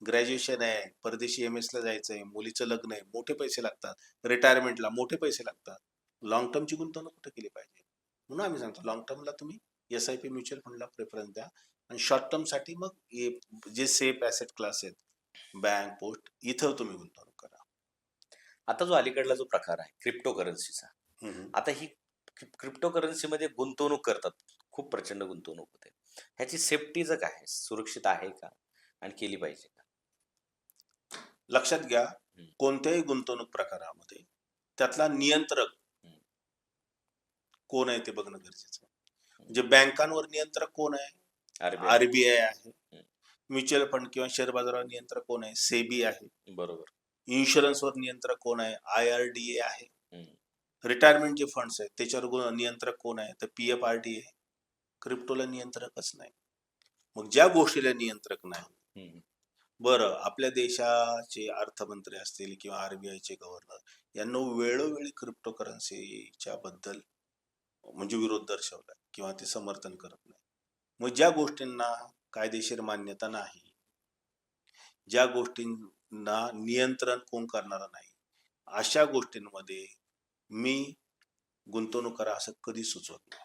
ग्रॅज्युएशन आहे, परदेशी MS ला जायचंय, मुलीचं लग्न आहे, मोठे पैसे लागतात. रिटायरमेंटला मोठे पैसे लागतात. लॉंग टर्मची गुंतवणूक कुठे केली पाहिजे? म्हणून आम्ही सांगतो लॉंग टर्मला तुम्ही SIP म्युच्युअल फंडला प्रेफरन्स द्या आणि शॉर्ट टर्म साठी मग जे सेफ ऍसेट क्लास आहेत, बँक, पोस्ट, इथं तुम्ही गुंतवणूक करा. आता जो अलीकडला जो प्रकार आहे क्रिप्टो करन्सीचा, आता ही क्रिप्टो करन्सी मध्ये गुंतवणूक करतात, खूप प्रचंड गुंतवणूक होते. ह्याची सेफ्टीचं काय, सुरक्षित आहे का आणि केली पाहिजे का? लक्षात घ्या, कोणत्याही गुंतवणूक प्रकारामध्ये त्यातला नियंत्रक कोण आहे ते बघणं गरजेचं आहे. म्हणजे बँकांवर नियंत्रक कोण आहे? आरबीआय. आरबीआय आहे. म्युच्युअल फंड किंवा शेअर बाजारावर नियंत्रक कोण आहे? सेबी आहे. बरोबर. इन्शुरन्सवर नियंत्रक कोण आहे? IRDA आहे. हम्म. रिटायरमेंट जे फंड्स आहेत त्याच्यावर नियंत्रक कोण आहे? तर PFRD आहे. क्रिप्टोला नियंत्रकच नाही. मग ज्या गोष्टीला नियंत्रक नाही, हम्म. बरं आपल्या देशाचे अर्थमंत्री असतील किंवा आरबीआयचे गव्हर्नर यांना वेळोवेळी क्रिप्टो करन्सीच्या बद्दल म्हणजे विरोध दर्शवला किंवा ते समर्थन करत नाही. मग ज्या गोष्टींना कायदेशीर मान्यता नाही, ज्या गोष्टींना नियंत्रण कोण करणारा नाही, अशा गोष्टींमध्ये मी गुंतवणूक करा असं कधी सुचवत नाही.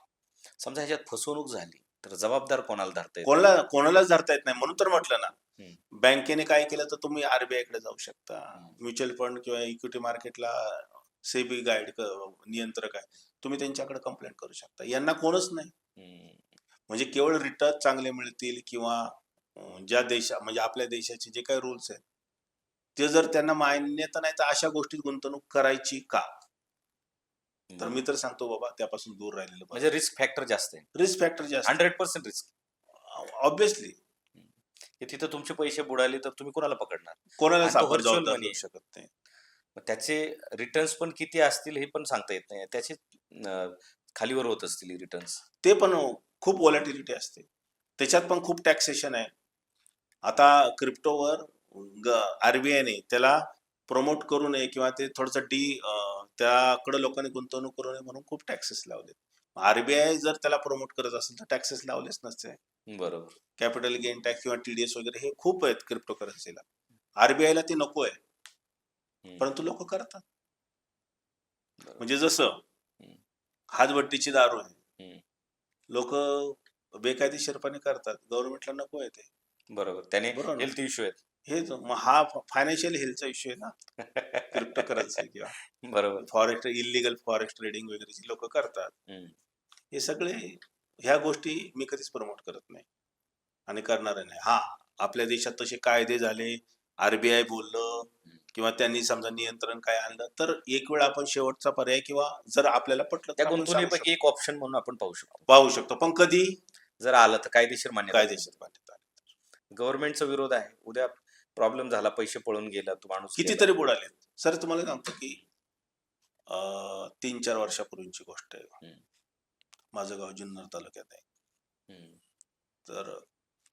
समजा ह्याच्यात फसवणूक झाली तर जबाबदार कोणाला धरता येईल? कोणालाच धरता येत नाही. म्हणून तर म्हटलं ना, हम्म. बँकेने काय केलं तर तुम्ही आरबीआय कडे जाऊ शकता. हम्म. म्युच्युअल फंड किंवा इक्विटी मार्केटला सेबी गाईड नियंत्रक आहे, तुम्ही त्यांच्याकडे कंप्लेंट करू शकता. यांना कोणच नाही. हम्म. म्हणजे केवळ रिटर्न चांगले मिळतील किंवा ज्या म्हणजे आपल्या देशाचे जे काही रूल्स आहेत ते जर त्यांना मान्यता नाही तर अशा गोष्टीत गुंतवणूक करायची का? तर मी तर सांगतो बाबा त्यापासून दूर राहिलेलं म्हणजे रिस्क फॅक्टर जास्त आहे. रिस्क फॅक्टर जास्त 100% रिस्क. ऑब्विसली. तिथं तुमचे पैसे बुडाले तर तुम्ही कोणाला पकडणार? कोणालाच आणि तो आपण virtual जबाबदार money धरू आहे. शकत नाही. मग त्याचे रिटर्न्स पण किती असतील हे पण सांगता येत नाही. त्याचे खालीवर होत असतील रिटर्न्स. ते पण खूप व्हॉलॅटिलिटी असते. त्याच्यात पण खूप टॅक्सेशन आहे. आता क्रिप्टोवर आरबीआयने त्याला प्रमोट करू नये किंवा ते थोडंसं त्याकडे लोकांनी गुंतवणूक करू नये म्हणून खूप टॅक्सेस लावले. आरबीआय जर त्याला प्रमोट करत असेल तर टॅक्सेस लावलेच नसते. बरोबर. कॅपिटल गेन टॅक्स किंवा TDS वगैरे हे खूप आहेत क्रिप्टो करन्सीला. आरबीआयला ते नको आहे, हम्म. परंतु लोक करतात. बरोबर. म्हणजे जसं हातभट्टीची दारू आहे, हम्म. लोक बेकायदेशीरपणे करतात, गव्हर्नमेंटला नको आहे ते. बरोबर. त्याने बरोबर ना? हेल्थ इश्यू आहेत. हेच मग हा फायनान्शियल हेल्थचा इश्यू आहे ना, क्रिप्टो करन्सी किंवा बरोबर. फॉरेक्स इलिगल फॉरेक्स ट्रेडिंग वगैरे लोक करतात. हम्म. हे सगळे ह्या गोष्टी मी कधीच प्रमोट करत नाही आणि करणार नाही. हा, आपल्या देशात तसे कायदे झाले, आरबीआय बोललं किंवा त्यांनी समजा नियंत्रण काय आणलं तर एक वेळ आपण शेवटचा पर्याय किंवा जर आपल्याला पटलं त्या तर आपण गुंतवणुकीपैकी एक ऑप्शन म्हणून आपण पाहू पाहू शकतो. पण कधी? जर आलं तर कायदेशीर मान्यता. कायदेशीर मान्यता. गव्हर्नमेंटचा विरोध आहे, उद्या प्रॉब्लेम झाला, पैसे पळून गेला, तो माणूस गेला. कितीतरी बुडाले. सर तुम्हाला सांगतो की 3-4 वर्षापूर्वीची गोष्ट आहे. माझं गाव जुन्नर तालुक्यात आहे. तर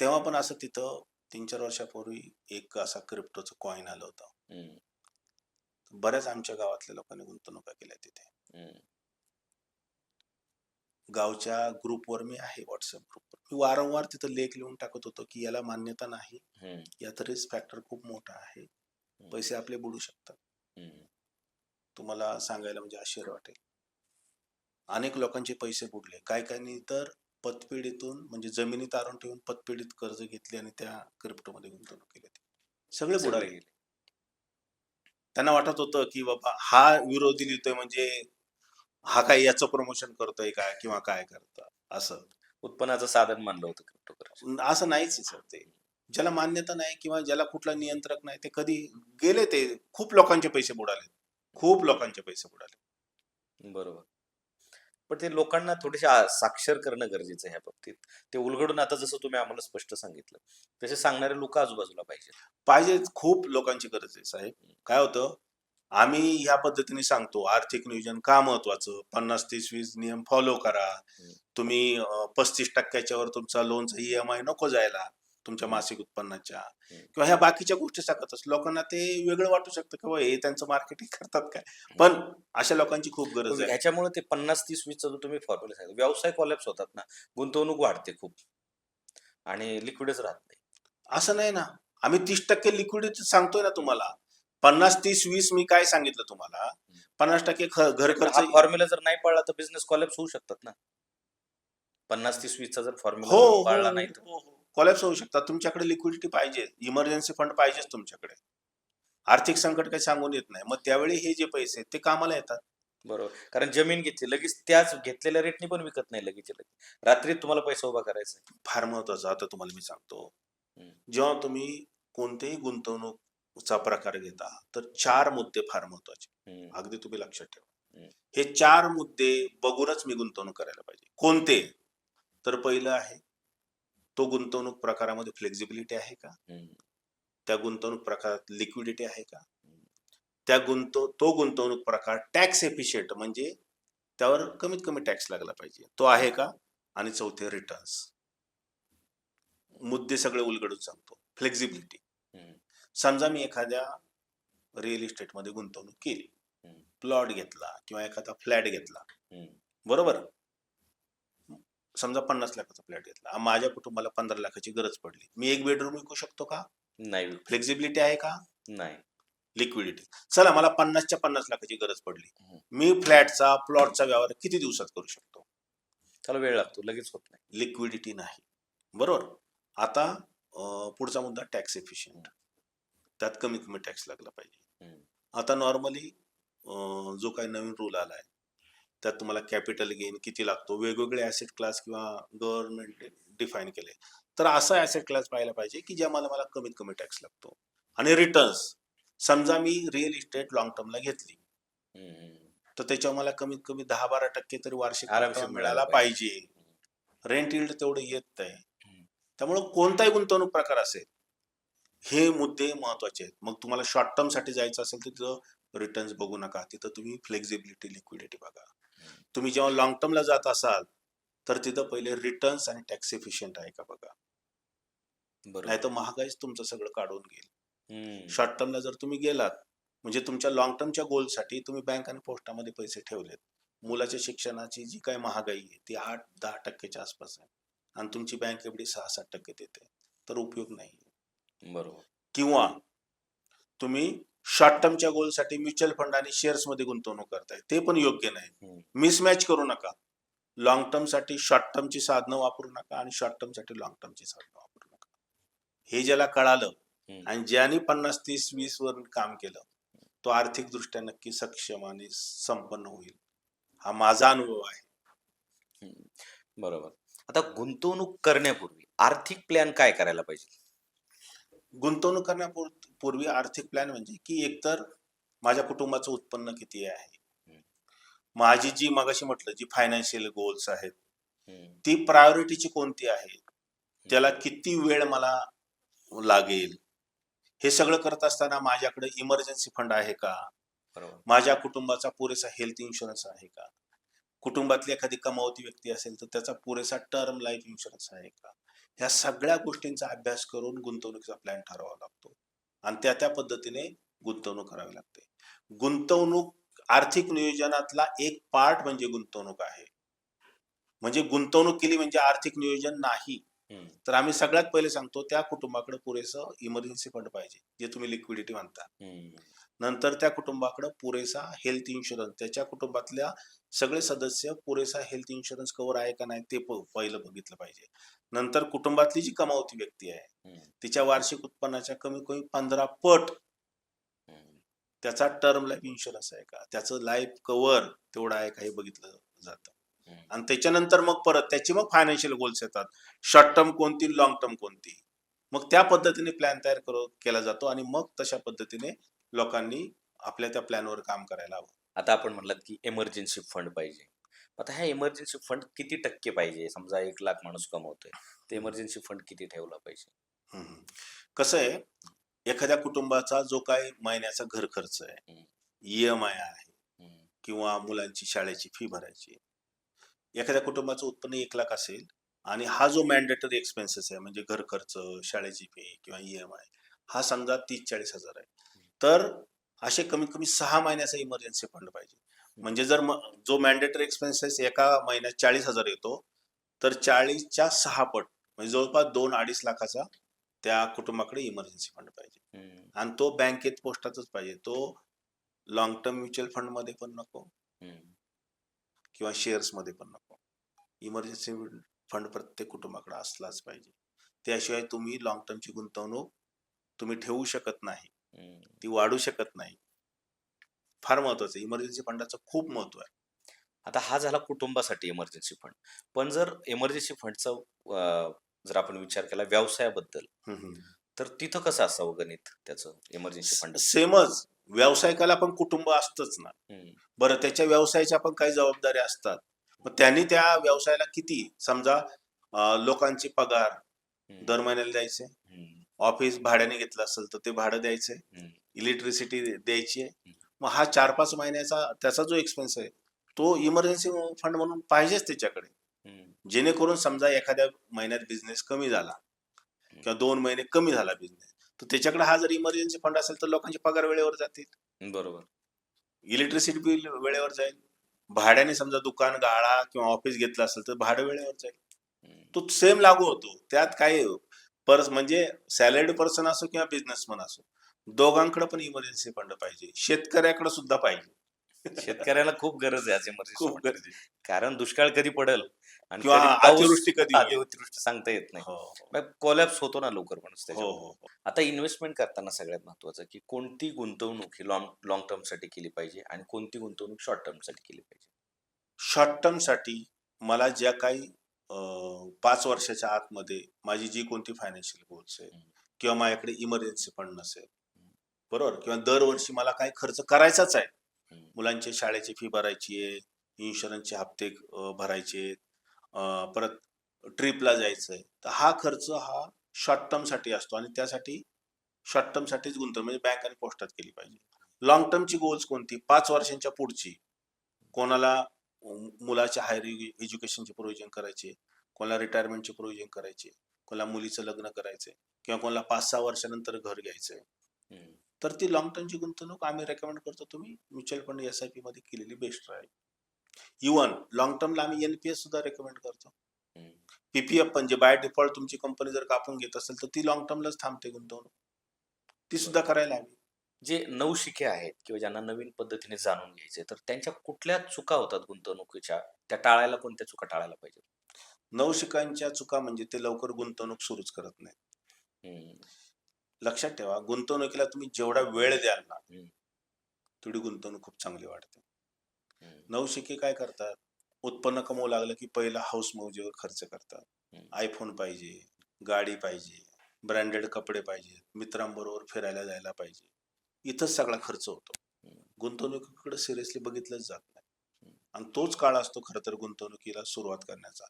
तेव्हा पण असं तिथं 3-4 वर्षापूर्वी एक असा क्रिप्टोचं कॉइन आलं होतं. बऱ्याच आमच्या गावातल्या लोकांनी गुंतवणुका केल्या तिथे. गावच्या ग्रुपवर मी आहे, व्हॉट्सअप ग्रुपवर मी वारंवार तिथं लेख लिहून टाकत होतो की याला मान्यता नाही, यात रिस्क फॅक्टर खूप मोठा आहे, पैसे आपले बुडू शकतात. तुम्हाला सांगायला म्हणजे आश्चर्य वाटेल, अनेक लोकांचे पैसे बुडले. काय कायनी तर पतपेढीतून म्हणजे जमिनी तारून ठेवून पतपेढीत कर्ज घेतले आणि त्या क्रिप्टोमध्ये गुंतवणूक केली. सगळे बुडाले. त्यांना वाटत होतं की बाबा हा विरोधी लिहितोय म्हणजे हा काय याचं प्रमोशन करतोय का किंवा काय करतं, असं उत्पन्नाचं साधन मानलं होतं क्रिप्टो. असं नाहीच सर. ते ज्याला मान्यता नाही किंवा ज्याला कुठला नियंत्रक नाही ते कधी गेले, ते खूप लोकांचे पैसे बुडाले, खूप लोकांचे पैसे बुडाले. बरोबर. पण ते लोकांना थोडेसे साक्षर करणं गरजेचं आहे ह्या बाबतीत. ते उलगडून आता जसं तुम्ही आम्हाला स्पष्ट सांगितलं तसे सांगणारे लोक आजूबाजूला पाहिजे. खूप लोकांची गरज आहे साहेब. काय होतं, आम्ही ह्या पद्धतीने सांगतो आर्थिक नियोजन का महत्वाचं, 50-30-20 नियम फॉलो करा. तुम्ही 35% वर तुमचा लोनचा EMI नको जायला तुमच्या मासिक उत्पन्नाच्या, किंवा ह्या बाकीच्या गोष्टी सांगतच लोकांना ते वेगळं वाटू शकतं किंवा हे त्यांचं मार्केटिंग करतात काय, पण अशा लोकांची खूप गरज आहे. ह्याच्यामुळे ते 50-30-20 जो तुम्ही फॉर्म्युला सांगितलं, व्यवसाय कॉलॅप्स होतात ना, गुंतवणूक वाढते खूप आणि लिक्विडच राहत नाही. असं नाही ना, आम्ही 30% लिक्विडिटी सांगतोय ना तुम्हाला. 50-30-20 मी काय सांगितलं तुम्हाला, 50% घर खर्च. फॉर्म्युला जर नाही पाळला तर बिझनेस कॉलॅप्स होऊ शकतात ना. 50-30-20 जर फॉर्म्युला हो पाळला नाही तर कॉलॅप्स होऊ शकतात. तुमच्याकडे लिक्विडिटी पाहिजे, इमर्जन्सी फंड पाहिजेच तुमच्याकडे. आर्थिक संकट काही सांगून येत नाही, मग त्यावेळी हे जे पैसे ते कामाला येतात. बरोबर. कारण जमीन घेतली लगेच त्याच घेतलेल्या रेटनी पण विकत नाही लगेच. रात्री तुम्हाला पैसा उभा करायचा. फार महत्वाचं. आता तुम्हाला मी सांगतो, जेव्हा तुम्ही कोणतेही गुंतवणूकचा प्रकार घेता तर 4 मुद्दे फार महत्वाचे, अगदी तुम्ही लक्षात ठेवा. हे 4 मुद्दे बघूनच मी गुंतवणूक करायला पाहिजे. कोणते? तर पहिलं आहे, तो गुंतवणूक प्रकारामध्ये फ्लेक्झिबिलिटी आहे का? त्या गुंतवणूक प्रकारात लिक्विडिटी आहे का? तो गुंतवणूक प्रकार टॅक्स एफिशियंट म्हणजे त्यावर कमीत कमी टॅक्स लागला पाहिजे, तो आहे का? आणि चौथे रिटर्न्स. मुद्दे सगळे उलगडून सांगतो. फ्लेक्झिबिलिटी. समजा मी एखाद्या रिअल इस्टेटमध्ये गुंतवणूक केली, प्लॉट घेतला किंवा एखादा फ्लॅट घेतला, बरोबर? समजा 50 लाखाचा फ्लॅट घेतला, माझ्या कुटुंबाला 15 लाखाची गरज पडली, मी 1 बेडरूम विकू शकतो का? नाही. फ्लेक्झिबिलिटी आहे का? नाही. लिक्विडिटी. चला, मला 50च्या 50 लाखाची गरज पडली, मी फ्लॅटचा प्लॉटचा व्यवहार किती दिवसात करू शकतो? त्याला वेळ लागतो, लगेच होत नाही. लिक्विडिटी नाही, बरोबर? आता पुढचा मुद्दा टॅक्स एफिशियंट. त्यात कमीत कमी टॅक्स लागला पाहिजे. आता नॉर्मली जो काही नवीन रूल आलाय त्यात तुम्हाला कॅपिटल गेन किती लागतो, वेगवेगळे ऍसेट क्लास किंवा गव्हर्नमेंट डिफाईन केले, तर असा ऍसेट क्लास पाहायला पाहिजे की ज्यामध्ये मला कमीत कमी टॅक्स लागतो. आणि रिटर्न्स, समजा मी रिअल इस्टेट लॉंग टर्मला घेतली, तर त्याच्यावर मला कमीत कमी 10-12% तरी वार्षिक आरामशीर परतावा मिळायला मिळाला पाहिजे. रेंट यील्ड तेवढं येत नाही. त्यामुळे कोणताही गुंतवणूक प्रकार असेल, हे मुद्दे महत्वाचे आहेत. मग तुम्हाला शॉर्ट टर्म साठी जायचं असेल तर तिथं रिटर्न्स बघू नका, तिथं तुम्ही फ्लेक्झिबिलिटी, लिक्विडिटी बघा. तुम्ही जेव्हा लॉंग टर्मला जात असाल तर तिथं पहिले रिटर्न्स आणि टॅक्स एफिशियंट आहे का बघा, नाही तर महागाईच तुमचं सगळं काढून घेईल. शॉर्ट टर्मला जर तुम्ही गेलात म्हणजे तुमच्या लॉंग टर्मच्या गोलसाठी तुम्ही बँक आणि पोस्टामध्ये पैसे ठेवलेत, मुलाच्या शिक्षणाची जी काही महागाई आहे ती 8-10% आसपास आहे आणि तुमची बँक एवढी 6-7% देते, तर उपयोग नाही. बरोबर. किंवा तुम्ही शॉर्ट टर्मच्या गोलसाठी म्युच्युअल फंड आणि शेअर्स मध्ये गुंतवणूक करताय, ते पण योग्य नाही. मिसमॅच करू नका. लॉंग टर्म साठी शॉर्ट टर्मची साधनं वापरू नका आणि शॉर्ट टर्म साठी लॉंग टर्मची साधनं वापरू नका. हे ज्याला कळालं आणि ज्याने 50-30-20 वर काम केलं तो आर्थिक दृष्ट्या नक्की सक्षम आणि संपन्न होईल, हा माझा अनुभव आहे. बरोबर. आता गुंतवणूक करण्यापूर्वी आर्थिक प्लॅन काय करायला पाहिजे? गुंतवणूक करण्यापूर्वी आर्थिक प्लॅन म्हणजे की एकतर माझ्या कुटुंबाचं उत्पन्न किती आहे, माझी जी मगाशी म्हटलं जी फायनान्शियल गोल्स आहेत ती प्रायोरिटीची कोणती आहे, त्याला किती वेळ मला लागेल, हे सगळं करत असताना माझ्याकडे इमर्जन्सी फंड आहे का, माझ्या कुटुंबाचा पुरेसा हेल्थ इन्शुरन्स आहे का, कुटुंबातली एखादी कमावती व्यक्ती असेल तर त्याचा पुरेसा टर्म लाईफ इन्शुरन्स आहे का, ह्या सगळ्या गोष्टींचा अभ्यास करून गुंतवणुकीचा प्लॅन ठरवावा लागतो आणि त्या पद्धतीने गुंतवणूक करावी लागते. गुंतवणूक आर्थिक नियोजनातला एक पार्ट म्हणजे गुंतवणूक आहे. म्हणजे गुंतवणूक केली म्हणजे आर्थिक नियोजन नाही. तर आम्ही सगळ्यात पहिले सांगतो त्या कुटुंबाकडे पुरेसं इमर्जन्सी फंड पाहिजे, जे तुम्ही लिक्विडिटी म्हणता. नंतर त्या कुटुंबाकडे पुरेसा हेल्थ इन्शुरन्स, त्याच्या कुटुंबातल्या सगळे सदस्य पुरेसा हेल्थ इन्शुरन्स कव्हर आहे का नाही ते पहिलं बघितलं पाहिजे. नंतर कुटुंबातली जी कमावती व्यक्ती आहे तिच्या वार्षिक उत्पन्नाच्या कमी कमी 15 पट त्याचा टर्म लाईफ इन्शुरन्स आहे का, त्याचं लाईफ कव्हर तेवढं आहे का हे बघितलं जातं. आणि त्याच्यानंतर मग परत त्याची मग फायनान्शियल गोल्स येतात, शॉर्ट टर्म कोणती, लॉंग टर्म कोणती, मग त्या पद्धतीने प्लॅन तयार केला जातो आणि मग तशा पद्धतीने लोकांनी आपल्या त्या प्लॅनवर काम करायला हवं. आता आपण म्हणलात की एमर्जन्सी फंड पाहिजे. आता ह्या एमर्जन्सी फंड किती टक्के पाहिजे? समजा 1 लाख माणूस कमवतोय, ते एमर्जन्सी फंड किती ठेवला पाहिजे? कसं आहे, एखाद्या कुटुंबाचा जो काही महिन्याचा घर खर्च आहे, EMI आहे किंवा मुलांची शाळेची फी भरायची, एखाद्या कुटुंबाचं उत्पन्न 1 लाख असेल आणि हा जो मॅन्डेटरी एक्सपेन्सेस आहे म्हणजे घर खर्च, शाळेची फी किंवा EMI हा समजा 30-40 हजार आहे, तर असे कमीत कमी 6 महिन्याचा इमर्जन्सी फंड पाहिजे. म्हणजे जर जो मॅन्डेटरी एक्सपेन्सेस एका महिन्यात 40,000 येतो तर 40च्या 6 पट म्हणजे जवळपास 2-2.5 लाखाचा त्या कुटुंबाकडे इमर्जन्सी फंड पाहिजे. आणि तो बँकेत पोस्टातच पाहिजे, तो लॉंग टर्म म्युच्युअल फंड मध्ये पण नको किंवा शेअर्स मध्ये पण नको. इमर्जन्सी फंड प्रत्येक कुटुंबाकडे असलाच पाहिजे. त्याशिवाय तुम्ही लॉंग टर्मची गुंतवणूक तुम्ही ठेवू शकत नाही, ती वाढू शकत नाही. फार महत्वाचं, इमर्जन्सी फंडाचं खूप महत्व आहे. आता हा झाला कुटुंबासाठी इमर्जन्सी फंड. पण जर इमर्जन्सी फंडचा जर आपण विचार केला व्यवसायाबद्दल, तर तिथं कसं असावं गणित त्याचं इमर्जन्सी फंड? सेमच, व्यावसायिकाला पण कुटुंब असतंच ना. हम्म, बरं, त्याच्या व्यवसायाच्या पण काही जबाबदाऱ्या असतात. मग त्यांनी त्या व्यवसायाला किती समजा लोकांचे पगार हम्म, दर महिन्याला द्यायचे, हम्म, ऑफिस भाड्याने घेतलं असेल तर ते भाडं द्यायचंय, हम्म, इलेक्ट्रिसिटी द्यायची आहे. हम्म, मग हा 4-5 महिन्याचा त्याचा जो एक्सपेन्स आहे तो इमर्जन्सी फंड म्हणून पाहिजेच त्याच्याकडे. हम्म, जेणेकरून समजा एखाद्या महिन्यात बिझनेस कमी झाला किंवा 2 महिने कमी झाला बिझनेस, तर त्याच्याकडे हा जर इमर्जन्सी फंड असेल तर लोकांचे पगार वेळेवर जातील, बरोबर. इलेक्ट्रिसिटी बिल वेळेवर जाईल, भाड्याने समजा दुकान गाळा किंवा ऑफिस घेतलं असेल तर भाडं वेळेवर जाईल. हम्म, तो सेम लागू होतो. त्यात काय म्हणजे सॅलरीड पर्सन असो किंवा बिझनेसमन असो, दोघांकडे पण इमर्जन्सी फंड पाहिजे, शेतकऱ्याकडे सुद्धा पाहिजे. शेतकऱ्याला खूप गरज आहे आज इमर्जन्सी खूप फंडाची. गरजेचं. कारण दुष्काळ कधी पडेल आणि किंवा कधी पाऊस अतिवृष्टी कधी होईल. अतिवृष्टी सांगता येत नाही. हो मग कोलॅप्स होतो ना लवकर पण हो त्याच्यामुळे. हो हो. आता इन्व्हेस्टमेंट करताना सगळ्यात महत्वाचं की कोणती गुंतवणूक ही लॉंग टर्म साठी केली पाहिजे आणि कोणती गुंतवणूक शॉर्ट टर्म साठी केली पाहिजे. शॉर्ट टर्म साठी मला ज्या काही 5 वर्षाच्या आतमध्ये माझी जी कोणती फायनान्शियल गोल्स आहे हम्म. किंवा माझ्याकडे इमर्जन्सी फंड नसेल, हम्म. बरोबर, किंवा दरवर्षी मला काही खर्च करायचाच आहे, हम्म. मुलांची शाळेची फी भरायची आहे, इन्शुरन्सचे हप्ते भरायचे आहेत, परत ट्रिपला जायचंय, तर हा खर्च हा शॉर्ट टर्म साठी असतो आणि त्यासाठी शॉर्ट टर्म साठीच गुंतवणूक म्हणजे बँक आणि पोस्टात केली पाहिजे. लॉंग टर्मची गोल्स कोणती, 5 वर्षांच्या पुढची, कोणाला मुलाच्या हायर एज्युकेशनचे प्रोव्हिजन करायचे, कोणाला रिटायरमेंटचे प्रोव्हिजन करायचे, कोणाला मुलीचं लग्न करायचंय किंवा कोणाला 5-6 वर्षानंतर घर घ्यायचंय, हम्म. तर ती लॉंग टर्मची गुंतवणूक आम्ही रेकमेंड करतो तुम्ही म्युच्युअल फंड SIP मध्ये केलेली बेस्ट राहील. इव्हन लॉंग टर्मला आम्ही NPS सुद्धा रेकमेंड करतो. हम्म. PPF म्हणजे बाय डिफॉल्ट तुमची कंपनी जर कापून घेत असेल तर ती लॉंग टर्मलाच थांबते गुंतवणूक, ती सुद्धा करायला हवी. जे नवशिके आहेत किंवा ज्यांना नवीन पद्धतीने जाणून घ्यायचे तर त्यांच्या कुठल्या चुका होतात गुंतवणुकीच्या, त्या टाळायला कोणत्या चुका टाळायला पाहिजे. नवशिकांच्या चुका म्हणजे ते लवकर गुंतवणूक सुरूच करत नाही. हम्म. लक्षात ठेवा, गुंतवणुकीला तुम्ही जेवढा वेळ द्याल ना हम्म. तेवढी गुंतवणूक खूप चांगली वाढते. हम्म. नवशिके काय करतात, उत्पन्न कमवू लागलं की पहिला हाऊस मौजेवर खर्च करतात. हम्म. आयफोन पाहिजे, गाडी पाहिजे, ब्रँडेड कपडे पाहिजे, मित्रांबरोबर फिरायला जायला पाहिजे, इथंच सगळा खर्च होतो. हम्म. गुंतवणुकीकडे सिरियसली बघितलंच जात नाही. हम्म. आणि तोच काळ असतो खरं तर गुंतवणुकीला सुरुवात करण्याचा.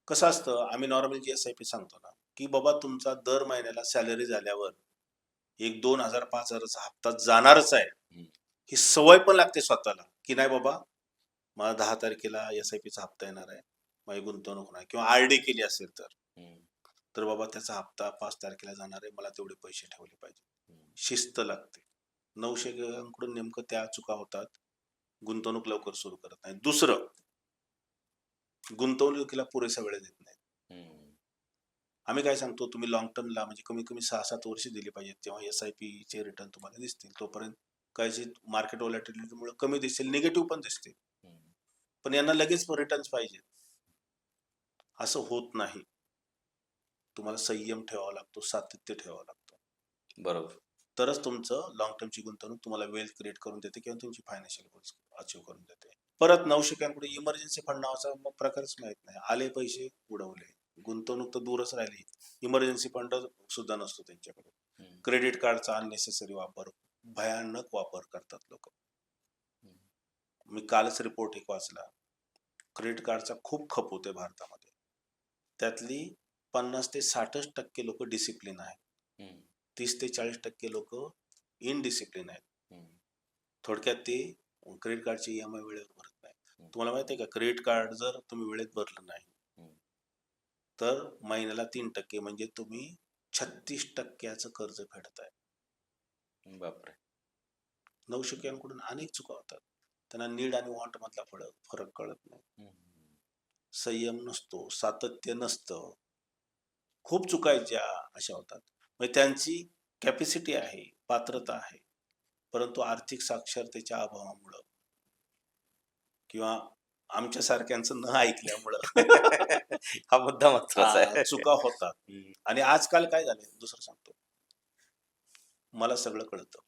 कसं असतं, आम्ही नॉर्मली जी SIP सांगतो ना, की बाबा तुमचा दर महिन्याला सॅलरी झाल्यावर 1-2 हजार 5 हजाराचा हप्ता जाणारच आहे, हम्म. ही सवय पण लागते स्वतःला, की नाही बाबा मला 10 तारखेला SIP चा हप्ता येणार आहे, माझी गुंतवणूक नाही, किंवा RD केली असेल हम्म. तर बाबा त्याचा हप्ता 5 तारखेला जाणार आहे, मला तेवढे पैसे ठेवले पाहिजे. हम्म. शिस्त लागते. नवशिक्यांकडून नेमकं त्या चुका होतात, गुंतवणूक लवकर सुरू करत नाही. दुसरं, गुंतवणुकीला पुरेसा वेळ देत नाही. हम्म. आम्ही काय सांगतो, तुम्ही लॉंग टर्मला म्हणजे कमी कमी 6-7 वर्ष दिली पाहिजेत, तेव्हा SIP चे रिटर्न तुम्हाला दिसतील. तोपर्यंत काही मार्केट व्हॉलॅटिलिटीमुळे कमी दिसतील, निगेटिव्ह पण दिसतील, हम्म. पण यांना लगेच रिटर्न्स पाहिजेत, असं होत नाही. तुम्हाला संयम ठेवावा लागतो, सातत्य ठेवावं लागतं, बरोबर. तरच तुमचं लॉंग टर्मची गुंतवणूक तुम्हाला वेल्थ क्रिएट करून देते किंवा तुमची फायनान्शियल गोल्स अचीव्ह करून देते. परत नवशिक्यांकडे इमर्जन्सी फंड नावाचा मग प्रकारच माहित नाही, आले पैसे उडवले, गुंतवणूक तर दूरच राहिली, इमर्जन्सी फंड सुद्धा नसतो त्यांच्याकडे. हम्म. क्रेडिट कार्डचा अननेसेसरी वापर, भयानक वापर करतात लोक. मी कालच रिपोर्ट एक वाचला, क्रेडिट कार्डचा खूप खप होते भारतामध्ये, त्यातली 50-60% लोक डिसिप्लिन आहेत, हम्म. 30-40% लोक इनडिसिप्लिन आहेत. हम्म. थोडक्यात ते क्रेडिट कार्डची EMI वेळेवर भरत नाही. हम्म. तुम्हाला माहिती आहे का, क्रेडिट कार्ड जर तुम्ही वेळेत भरलं नाही हम्म. तर महिन्याला 3% म्हणजे तुम्ही 36% कर्ज फेडताय. बापरे. नवशिक्यांकडून अनेक चुका होतात, त्यांना नीड आणि वॉन्ट मधला फरक कळत नाही, हम्म. संयम नसतो, सातत्य नसतं, खूप चुका आहेत ज्या अशा होतात. म्हणजे त्यांची कॅपॅसिटी आहे, पात्रता आहे, परंतु आर्थिक साक्षरतेच्या अभावामुळं किंवा आमच्या सारख्यांचं न ऐकल्यामुळं हा मुद्दा महत्वाचा आहे. चुका होतात. हम्म. आणि आजकाल काय झालंय, दुसरं सांगतो, मला सगळं कळतं,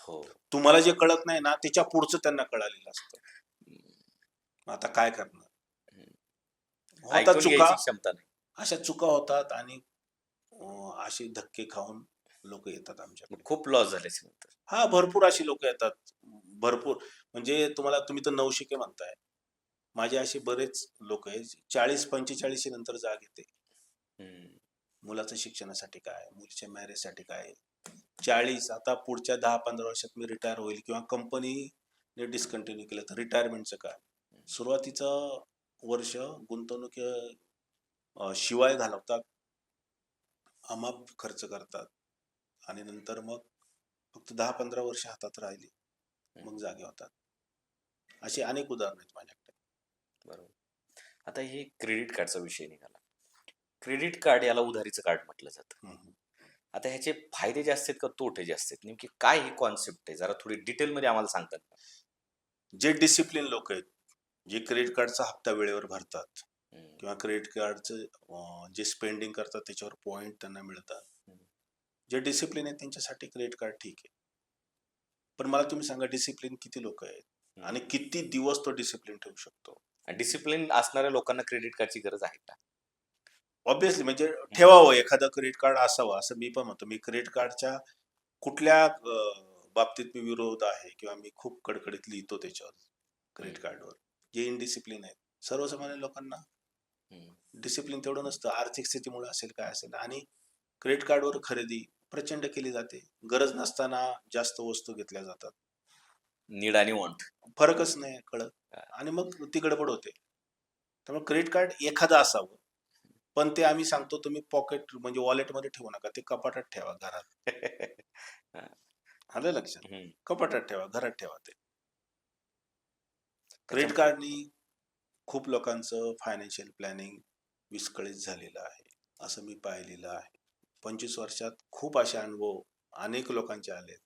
हो. तुम्हाला जे कळत नाही ना त्याच्या पुढचं त्यांना कळालेलं असतं. मग आता काय करणार, होतात ऐकून चुका, घ्यायची क्षमता नाही. अशा चुका होतात आणि असे धक्के खाऊन लोक येतात मग आमच्याकडे. खूप लॉस झाल्याच्या नंतर. हा, भरपूर अशी लोक येतात. भरपूर म्हणजे तुम्ही तर नवशिके म्हणताय. माझे असे बरेच लोक आहेत 40-45 नंतर जाग येते. हम्म. मुलाचं शिक्षणासाठी काय, मुलीच्या मॅरेजसाठी काय. 40 आता पुढच्या 10-15 वर्षात मी रिटायर होईल किंवा कंपनीने डिस्कंटिन्यू केलं तर रिटायरमेंटचं काय. सुरुवातीचं वर्ष गुंतवणूक शिवाय घालवतात, अमाप खर्च करतात आणि नंतर मग फक्त 10-15 वर्ष हातात राहिली मग जागे होतात. अशी अनेक उदाहरणं आहेत माझ्याकडे. बरोबर. आता हे क्रेडिट कार्डचा विषय निघाला. क्रेडिट कार्ड याला उधारीचं कार्ड म्हटलं जातं. हम्म. आता ह्याचे फायदे जास्त आहेत का तोटे जास्त आहेत? नेमकी काय ही कॉन्सेप्ट आहे? जरा थोडी डिटेलमध्ये आम्हाला सांगतात का? जे डिसिप्लिन लोक आहेत, जे क्रेडिट कार्डचा हप्ता वेळेवर भरतात हम्म. किंवा क्रेडिट कार्डचं जे स्पेंडिंग करतात त्याच्यावर पॉईंट त्यांना मिळतात. हम्म. जे डिसिप्लिन आहे त्यांच्यासाठी क्रेडिट कार्ड ठीक आहे. पण मला तुम्ही सांगा डिसिप्लिन किती लोक आहेत आणि किती दिवस तो डिसिप्लिन ठेवू शकतो. डिसिप्लिन असणाऱ्या लोकांना क्रेडिट कार्डची गरज आहे का? ऑब्विसली म्हणजे ठेवावं एखादं क्रेडिट कार्ड असावं असं मी पण म्हणतो. मी क्रेडिट कार्डच्या कुठल्या बाबतीत मी विरोध आहे किंवा मी खूप कडकडीत लिहितो त्याच्यावर क्रेडिट कार्डवर. जे इनडिसिप्लिन आहेत सर्वसामान्य लोकांना हम्म. डिसिप्लिन तेवढं नसतं. आर्थिक स्थितीमुळे असेल काय असेल आणि क्रेडिट कार्डवर खरेदी प्रचंड केली जाते. गरज नसताना जास्त वस्तू घेतल्या जातात. नीड आणि वॉन्ट. फरकच नाही कळत आणि मग ती गडबड होते. त्यामुळे क्रेडिट कार्ड एखादं असावं, पण ते आम्ही सांगतो तुम्ही पॉकेट म्हणजे वॉलेटमध्ये ठेवू नका, ते कपाटात ठेवा घरात. आलं लक्षात? कपाटात ठेवा, घरात ठेवा ते. क्रेडिट कार्डनी खूप लोकांचं फायनान्शियल प्लॅनिंग विस्कळीत झालेलं आहे असं मी पाहिलेलं आहे. 25 वर्षात खूप असे अनुभव अनेक लोकांचे आलेत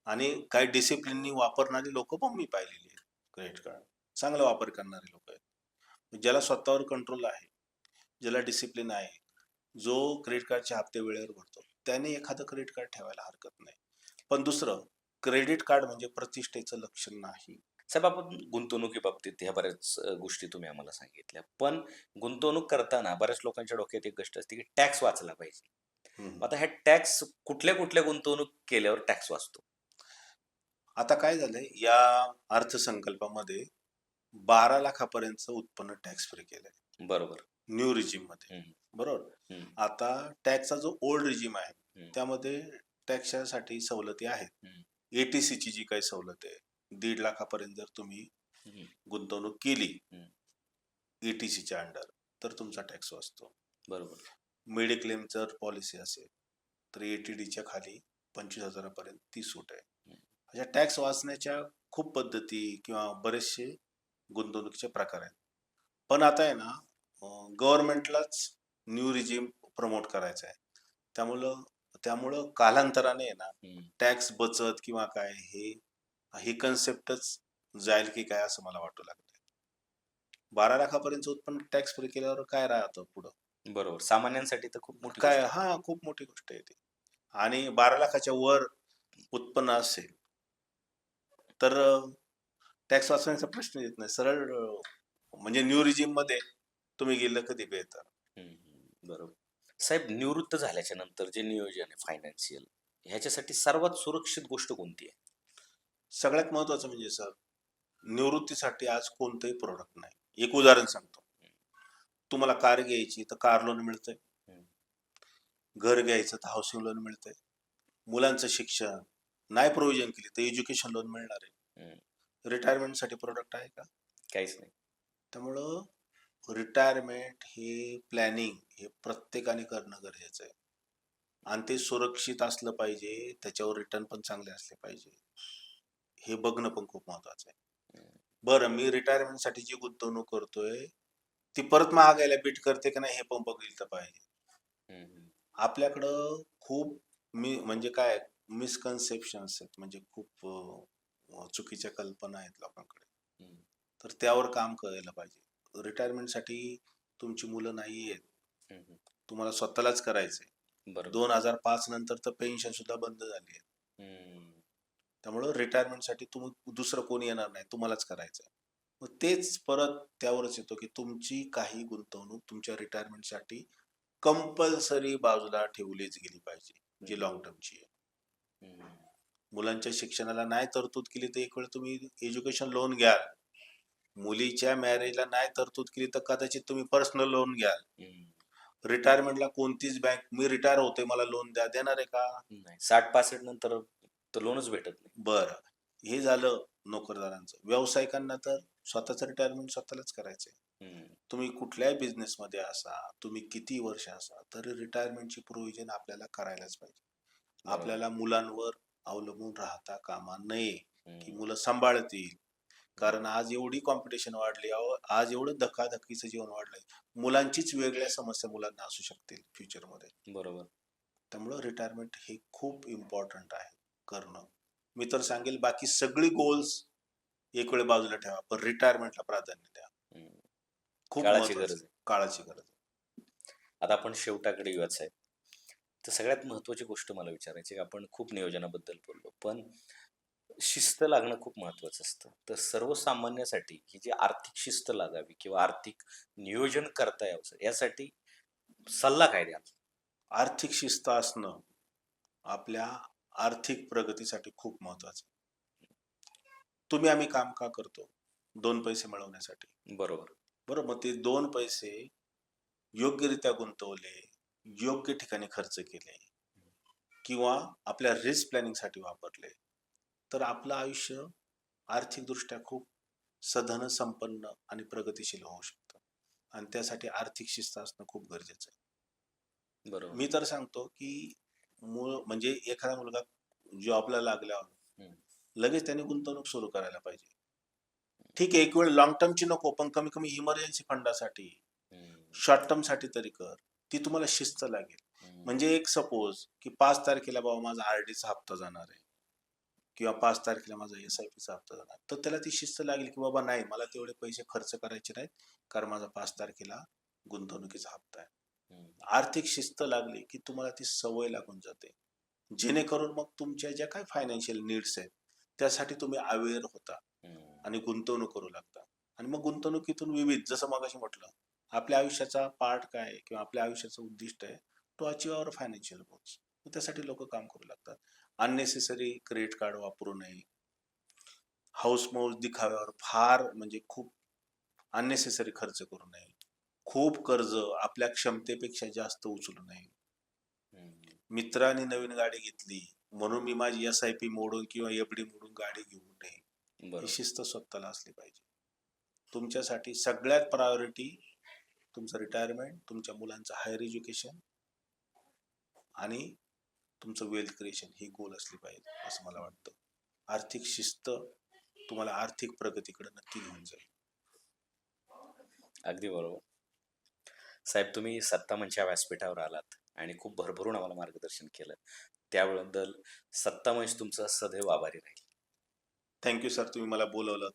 आणि काही डिसिप्लिननी वापरणारी लोक पण मी पाहिलेली आहेत. क्रेडिट कार्ड चांगला वापर करणारे लोक आहेत, ज्याला स्वतःवर कंट्रोल आहे, ज्याला डिसिप्लिन आहे, जो क्रेडिट कार्डचे हप्ते वेळेवर भरतो, त्याने एखादं क्रेडिट कार्ड ठेवायला हरकत नाही. पण दुसरं, क्रेडिट कार्ड म्हणजे प्रतिष्ठेचं लक्षण नाही. साहेब, आपण गुंतवणुकीबाबतीत ह्या बऱ्याच गोष्टी तुम्ही आम्हाला सांगितल्या. पण गुंतवणूक करताना बऱ्याच लोकांच्या डोक्यात एक गोष्ट असते की टॅक्स वाचला पाहिजे. आता ह्या टॅक्स कुठल्या कुठल्या गुंतवणूक केल्यावर टॅक्स वाचतो? आता काय झालंय या अर्थसंकल्पामध्ये 12 लाखापर्यंतचं उत्पन्न टॅक्स फ्री केलंय बरोबर. न्यू रिजिम मध्ये. बरोबर. आता टॅक्सचा जो ओल्ड रिजिम आहे त्यामध्ये टॅक्ससाठी सवलती आहेत. ATC ची जी काही सवलत आहे 1.5 लाखापर्यंत जर तुम्ही गुंतवणूक केली ATC च्या अंडर तर तुमचा टॅक्स वाचतो. बरोबर. मेडिक्लेम जर पॉलिसी असेल तर ATD च्या खाली 25,000 पर्यंत ती सूट आहे. अशा टॅक्स वाचण्याच्या खूप पद्धती किंवा बरेचसे गुंतवणुकीचे प्रकार आहेत. पण आता आहे ना गव्हर्नमेंटलाच न्यू रिजिम प्रमोट करायचा आहे. त्यामुळं कालांतराने आहे ना टॅक्स बचत किंवा काय हे कन्सेप्टच जाईल की काय असं मला वाटू लागलं. 12 लाखापर्यंत उत्पन्न टॅक्स फ्री केल्यावर काय राहतं पुढं? बरोबर. सामान्यांसाठी तर खूप मोठी काय गोष्ट आहे. हा खूप मोठी गोष्ट आहे ती. आणि 12 लाखाच्या वर उत्पन्न असेल तर टॅक्स वाचवण्याचा प्रश्न येत नाही. सरळ म्हणजे न्यू रिजिम मध्ये तुम्ही गेलं कधी बेहतर. बरोबर. साहेब, निवृत्त झाल्याच्या नंतर जे नियोजन आहे फायनान्शियल, ह्याच्यासाठी सर्वात सुरक्षित गोष्ट कोणती आहे? सगळ्यात महत्वाचं म्हणजे सर, निवृत्तीसाठी आज कोणतंही प्रोडक्ट नाही. एक उदाहरण सांगतो. तुम्हाला कार घ्यायची तर कार लोन मिळतंय, घर घ्यायचं तर हाऊसिंग लोन मिळतंय, मुलांचं शिक्षण नाही प्रोव्हिजन केली तर एज्युकेशन लोन मिळणार आहे. रिटायरमेंटसाठी प्रोडक्ट आहे का? काहीच नाही. त्यामुळं रिटायरमेंट हे प्लॅनिंग हे प्रत्येकाने करणं गरजेचं आहे आणि ते सुरक्षित असलं पाहिजे, त्याच्यावर रिटर्न पण चांगले असले पाहिजे, हे बघणं पण खूप महत्वाचं आहे. बरं, मी रिटायरमेंटसाठी जी गुंतवणूक करतोय ती परत महागायला बीट करते का नाही हे पण बघितलं पाहिजे. आपल्याकडं खूप म्हणजे काय मिसकन्सेप्शन्स आहेत, म्हणजे खूप चुकीच्या कल्पना आहेत लोकांकडे. तर त्यावर काम करायला पाहिजे. रिटायरमेंटसाठी तुमची मुलं नाही आहेत, तुम्हाला स्वतःलाच करायचंय. 2005 नंतर तर पेन्शन सुद्धा बंद झाली आहे. त्यामुळं रिटायरमेंटसाठी तुम्ही दुसरं कोणी येणार नाही, तुम्हालाच करायचंय. मग तेच परत त्यावरच येतो की तुमची काही गुंतवणूक तुमच्या रिटायरमेंटसाठी कंपल्सरी बाजूला ठेवलीच गेली पाहिजे. जी लॉंग टर्मची आहे. हम्म. मुलांच्या शिक्षणाला नाही तरतूद केली तर एक वेळ तुम्ही एज्युकेशन लोन घ्याल. मुलीच्या मॅरेजला नाही तरतूद केली तर कदाचित तुम्ही पर्सनल लोन घ्याल. हम्म. रिटायरमेंटला कोणतीच बँक मी रिटायर होते मला लोन द्या देणार आहे का? नाही 60-65 नंतर तर लोनच भेटत नाही. बरं, हे झालं नोकरदारांचं. व्यावसायिकांना तर स्वतःचं रिटायरमेंट स्वतःलाच करायचंय. हम्म. तुम्ही कुठल्याही बिझनेसमध्ये असा, तुम्ही किती वर्ष असा, तरी रिटायरमेंटची प्रोव्हिजन आपल्याला करायलाच पाहिजे. बरोबर. आपल्याला मुलांवर अवलंबून राहता कामा नये की हम्म. मुलं सांभाळतील. कारण आज एवढी कॉम्पिटिशन वाढली, आज एवढं धकाधकीचं जीवन वाढलंय. मुलांचीच वेगळ्या समस्या मुलांना असू शकतील फ्युचरमध्ये. बरोबर. त्यामुळं रिटायरमेंट हे खूप इम्पॉर्टंट आहे करणं. मी तर सांगेल बाकी सगळी गोल्स एक वेळ बाजूला ठेवा, पण रिटायरमेंटला प्राधान्य द्या. हम्म. खूप काळाची महत्वाचं गरज आहे. काळाची गरज आहे. आता आपण शेवटाकडे येऊयात साहेब. तर सगळ्यात महत्वाची गोष्ट मला विचारायची आहे, आपण खूप नियोजनाबद्दल बोललो, पण शिस्त लागणं खूप महत्वाचं असतं. तर सर्वसामान्यासाठी ही जी आर्थिक शिस्त लागावी किंवा आर्थिक नियोजन करता यावं यासाठी सल्ला काय द्याल? आर्थिक शिस्त असणं आपल्या आर्थिक प्रगतीसाठी खूप महत्वाचं आहे. तुम्ही आम्ही काम का करतो? 2 पैसे मिळवण्यासाठी. बरोबर. बरोबर, मग ते 2 पैसे योग्यरित्या गुंतवले, योग्य ठिकाणी खर्च केले किंवा आपल्या रिस्क प्लॅनिंगसाठी वापरले, तर आपलं आयुष्य आर्थिकदृष्ट्या खूप सधन संपन्न आणि प्रगतिशील होऊ शकतं. आणि त्यासाठी आर्थिक शिस्त असणं खूप गरजेचं आहे. बरोबर. मी तर सांगतो की म्हणजे एखादा मुलगा जॉबला लागल्यावर हम्म. लगेच त्याने गुंतवणूक सुरू करायला पाहिजे. ठीक आहे, एक वेळ लॉंग टर्मची नको, पण कमी कमी इमर्जन्सी फंडासाठी, हम्म. शॉर्ट टर्म साठी तरी कर. ती तुम्हाला शिस्त लागेल. हम्म. म्हणजे एक सपोज की 5 तारखेला बाबा माझा आरडीचा हप्ता जाणार आहे किंवा 5 तारखेला माझा एसआयपीचा हप्ता जाणार, तर त्याला ती शिस्त लागेल की बाबा नाही, मला तेवढे पैसे खर्च करायचे नाहीत, कारण माझा 5 तारखेला गुंतवणुकीचा हप्ता आहे. हम्म. आर्थिक शिस्त लागली की तुम्हाला ती सवय लागून जाते, जेणेकरून मग तुमच्या ज्या काही फायनान्शियल नीड्स आहेत त्यासाठी तुम्ही अवेअर होता हम्म. आणि गुंतवणूक करू लागता. आणि मग गुंतवणुकीतून विविध, जसं मगाशी म्हटलं, आपल्या आयुष्याचा पार्ट काय आहे किंवा आपल्या आयुष्याचं उद्दिष्ट आहे to achieve our financial goals, त्यासाठी लोक काम करू लागतात. अननेसेसरी क्रेडिट कार्ड वापरू नये, हाऊस मौज दिखाव्यावर फार म्हणजे खूप अननेसेसरी खर्च करू नये, खूप कर्ज आपल्या क्षमतेपेक्षा जास्त उचलू नये. हम्म. मित्राने नवीन गाडी घेतली म्हणून मी माझी एसआयपी मोडून किंवा एफडी मोडून गाडी घेऊ नये. ही बरोबर. शिस्त स्वतःला असली पाहिजे. तुमच्यासाठी सगळ्यात प्रायोरिटी तुमचं रिटायरमेंट, तुमच्या मुलांचं हायर एज्युकेशन आणि तुमचं वेल्थ क्रिएशन ही गोल असली पाहिजे असं मला वाटतं. आर्थिक शिस्त तुम्हाला आर्थिक प्रगतीकडे नक्की घेऊन जाईल. अगदी बरोबर. साहेब, तुम्ही सत्ता मंचच्या व्यासपीठावर आलात आणि खूप भरभरून आम्हाला मार्गदर्शन केलं. त्याबद्दल सत्ता मंच तुमचा सदैव आभारी राहील. थँक्यू सर, तुम्ही मला बोलवलं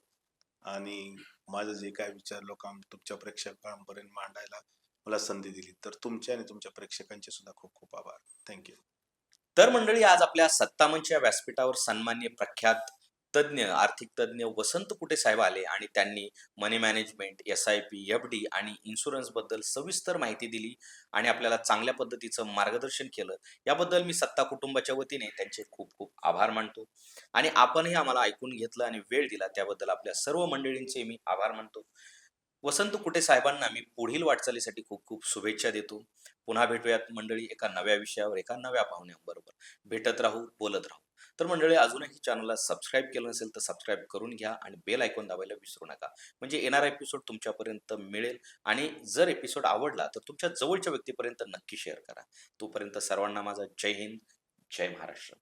आणि माझं जे काय विचार तुमच्या प्रेक्षकांपर्यंत मांडायला मला संधी दिली, तर तुमच्या आणि तुमच्या प्रेक्षकांचे सुद्धा खूप खूप आभार. थँक्यू. तर मंडळी, आज आपल्या सत्ता मंचच्या व्यासपीठावर सन्माननीय प्रख्यात तज्ज्ञ, आर्थिक तज्ज्ञ वसंत कुटे साहेब आले आणि त्यांनी मनी मॅनेजमेंट, एसआयपी, एफडी आणि इन्शुरन्स बद्दल सविस्तर माहिती दिली आणि आपल्याला चांगल्या पद्धतीचं मार्गदर्शन केलं. याबद्दल मी सत्ता कुटुंबाच्या वतीने त्यांचे खूप खूप आभार मानतो आणि आपणही आम्हाला ऐकून घेतलं आणि वेळ दिला त्याबद्दल आपल्या सर्व मंडळींचे मी आभार मानतो. वसंत कुटे साहेबांना मी पुढील वाटचालीसाठी खूप खूप शुभेच्छा देतो. पुन्हा भेटूयात मंडळी एका नव्या विषयावर, एका नव्या पाहुण्यांबरोबर. भेटत राहू, बोलत राहू. तर मंडळी, अजूनही चॅनलला सबस्क्राईब केलं नसेल तर सबस्क्राईब करून घ्या आणि बेल आयकॉन दाबायला विसरू नका, म्हणजे येणारा एपिसोड तुमच्यापर्यंत मिळेल. आणि जर एपिसोड आवडला तर तुमच्या जवळच्या व्यक्तीपर्यंत नक्की शेअर करा. तोपर्यंत सर्वांना माझा जय हिंद, जय महाराष्ट्र.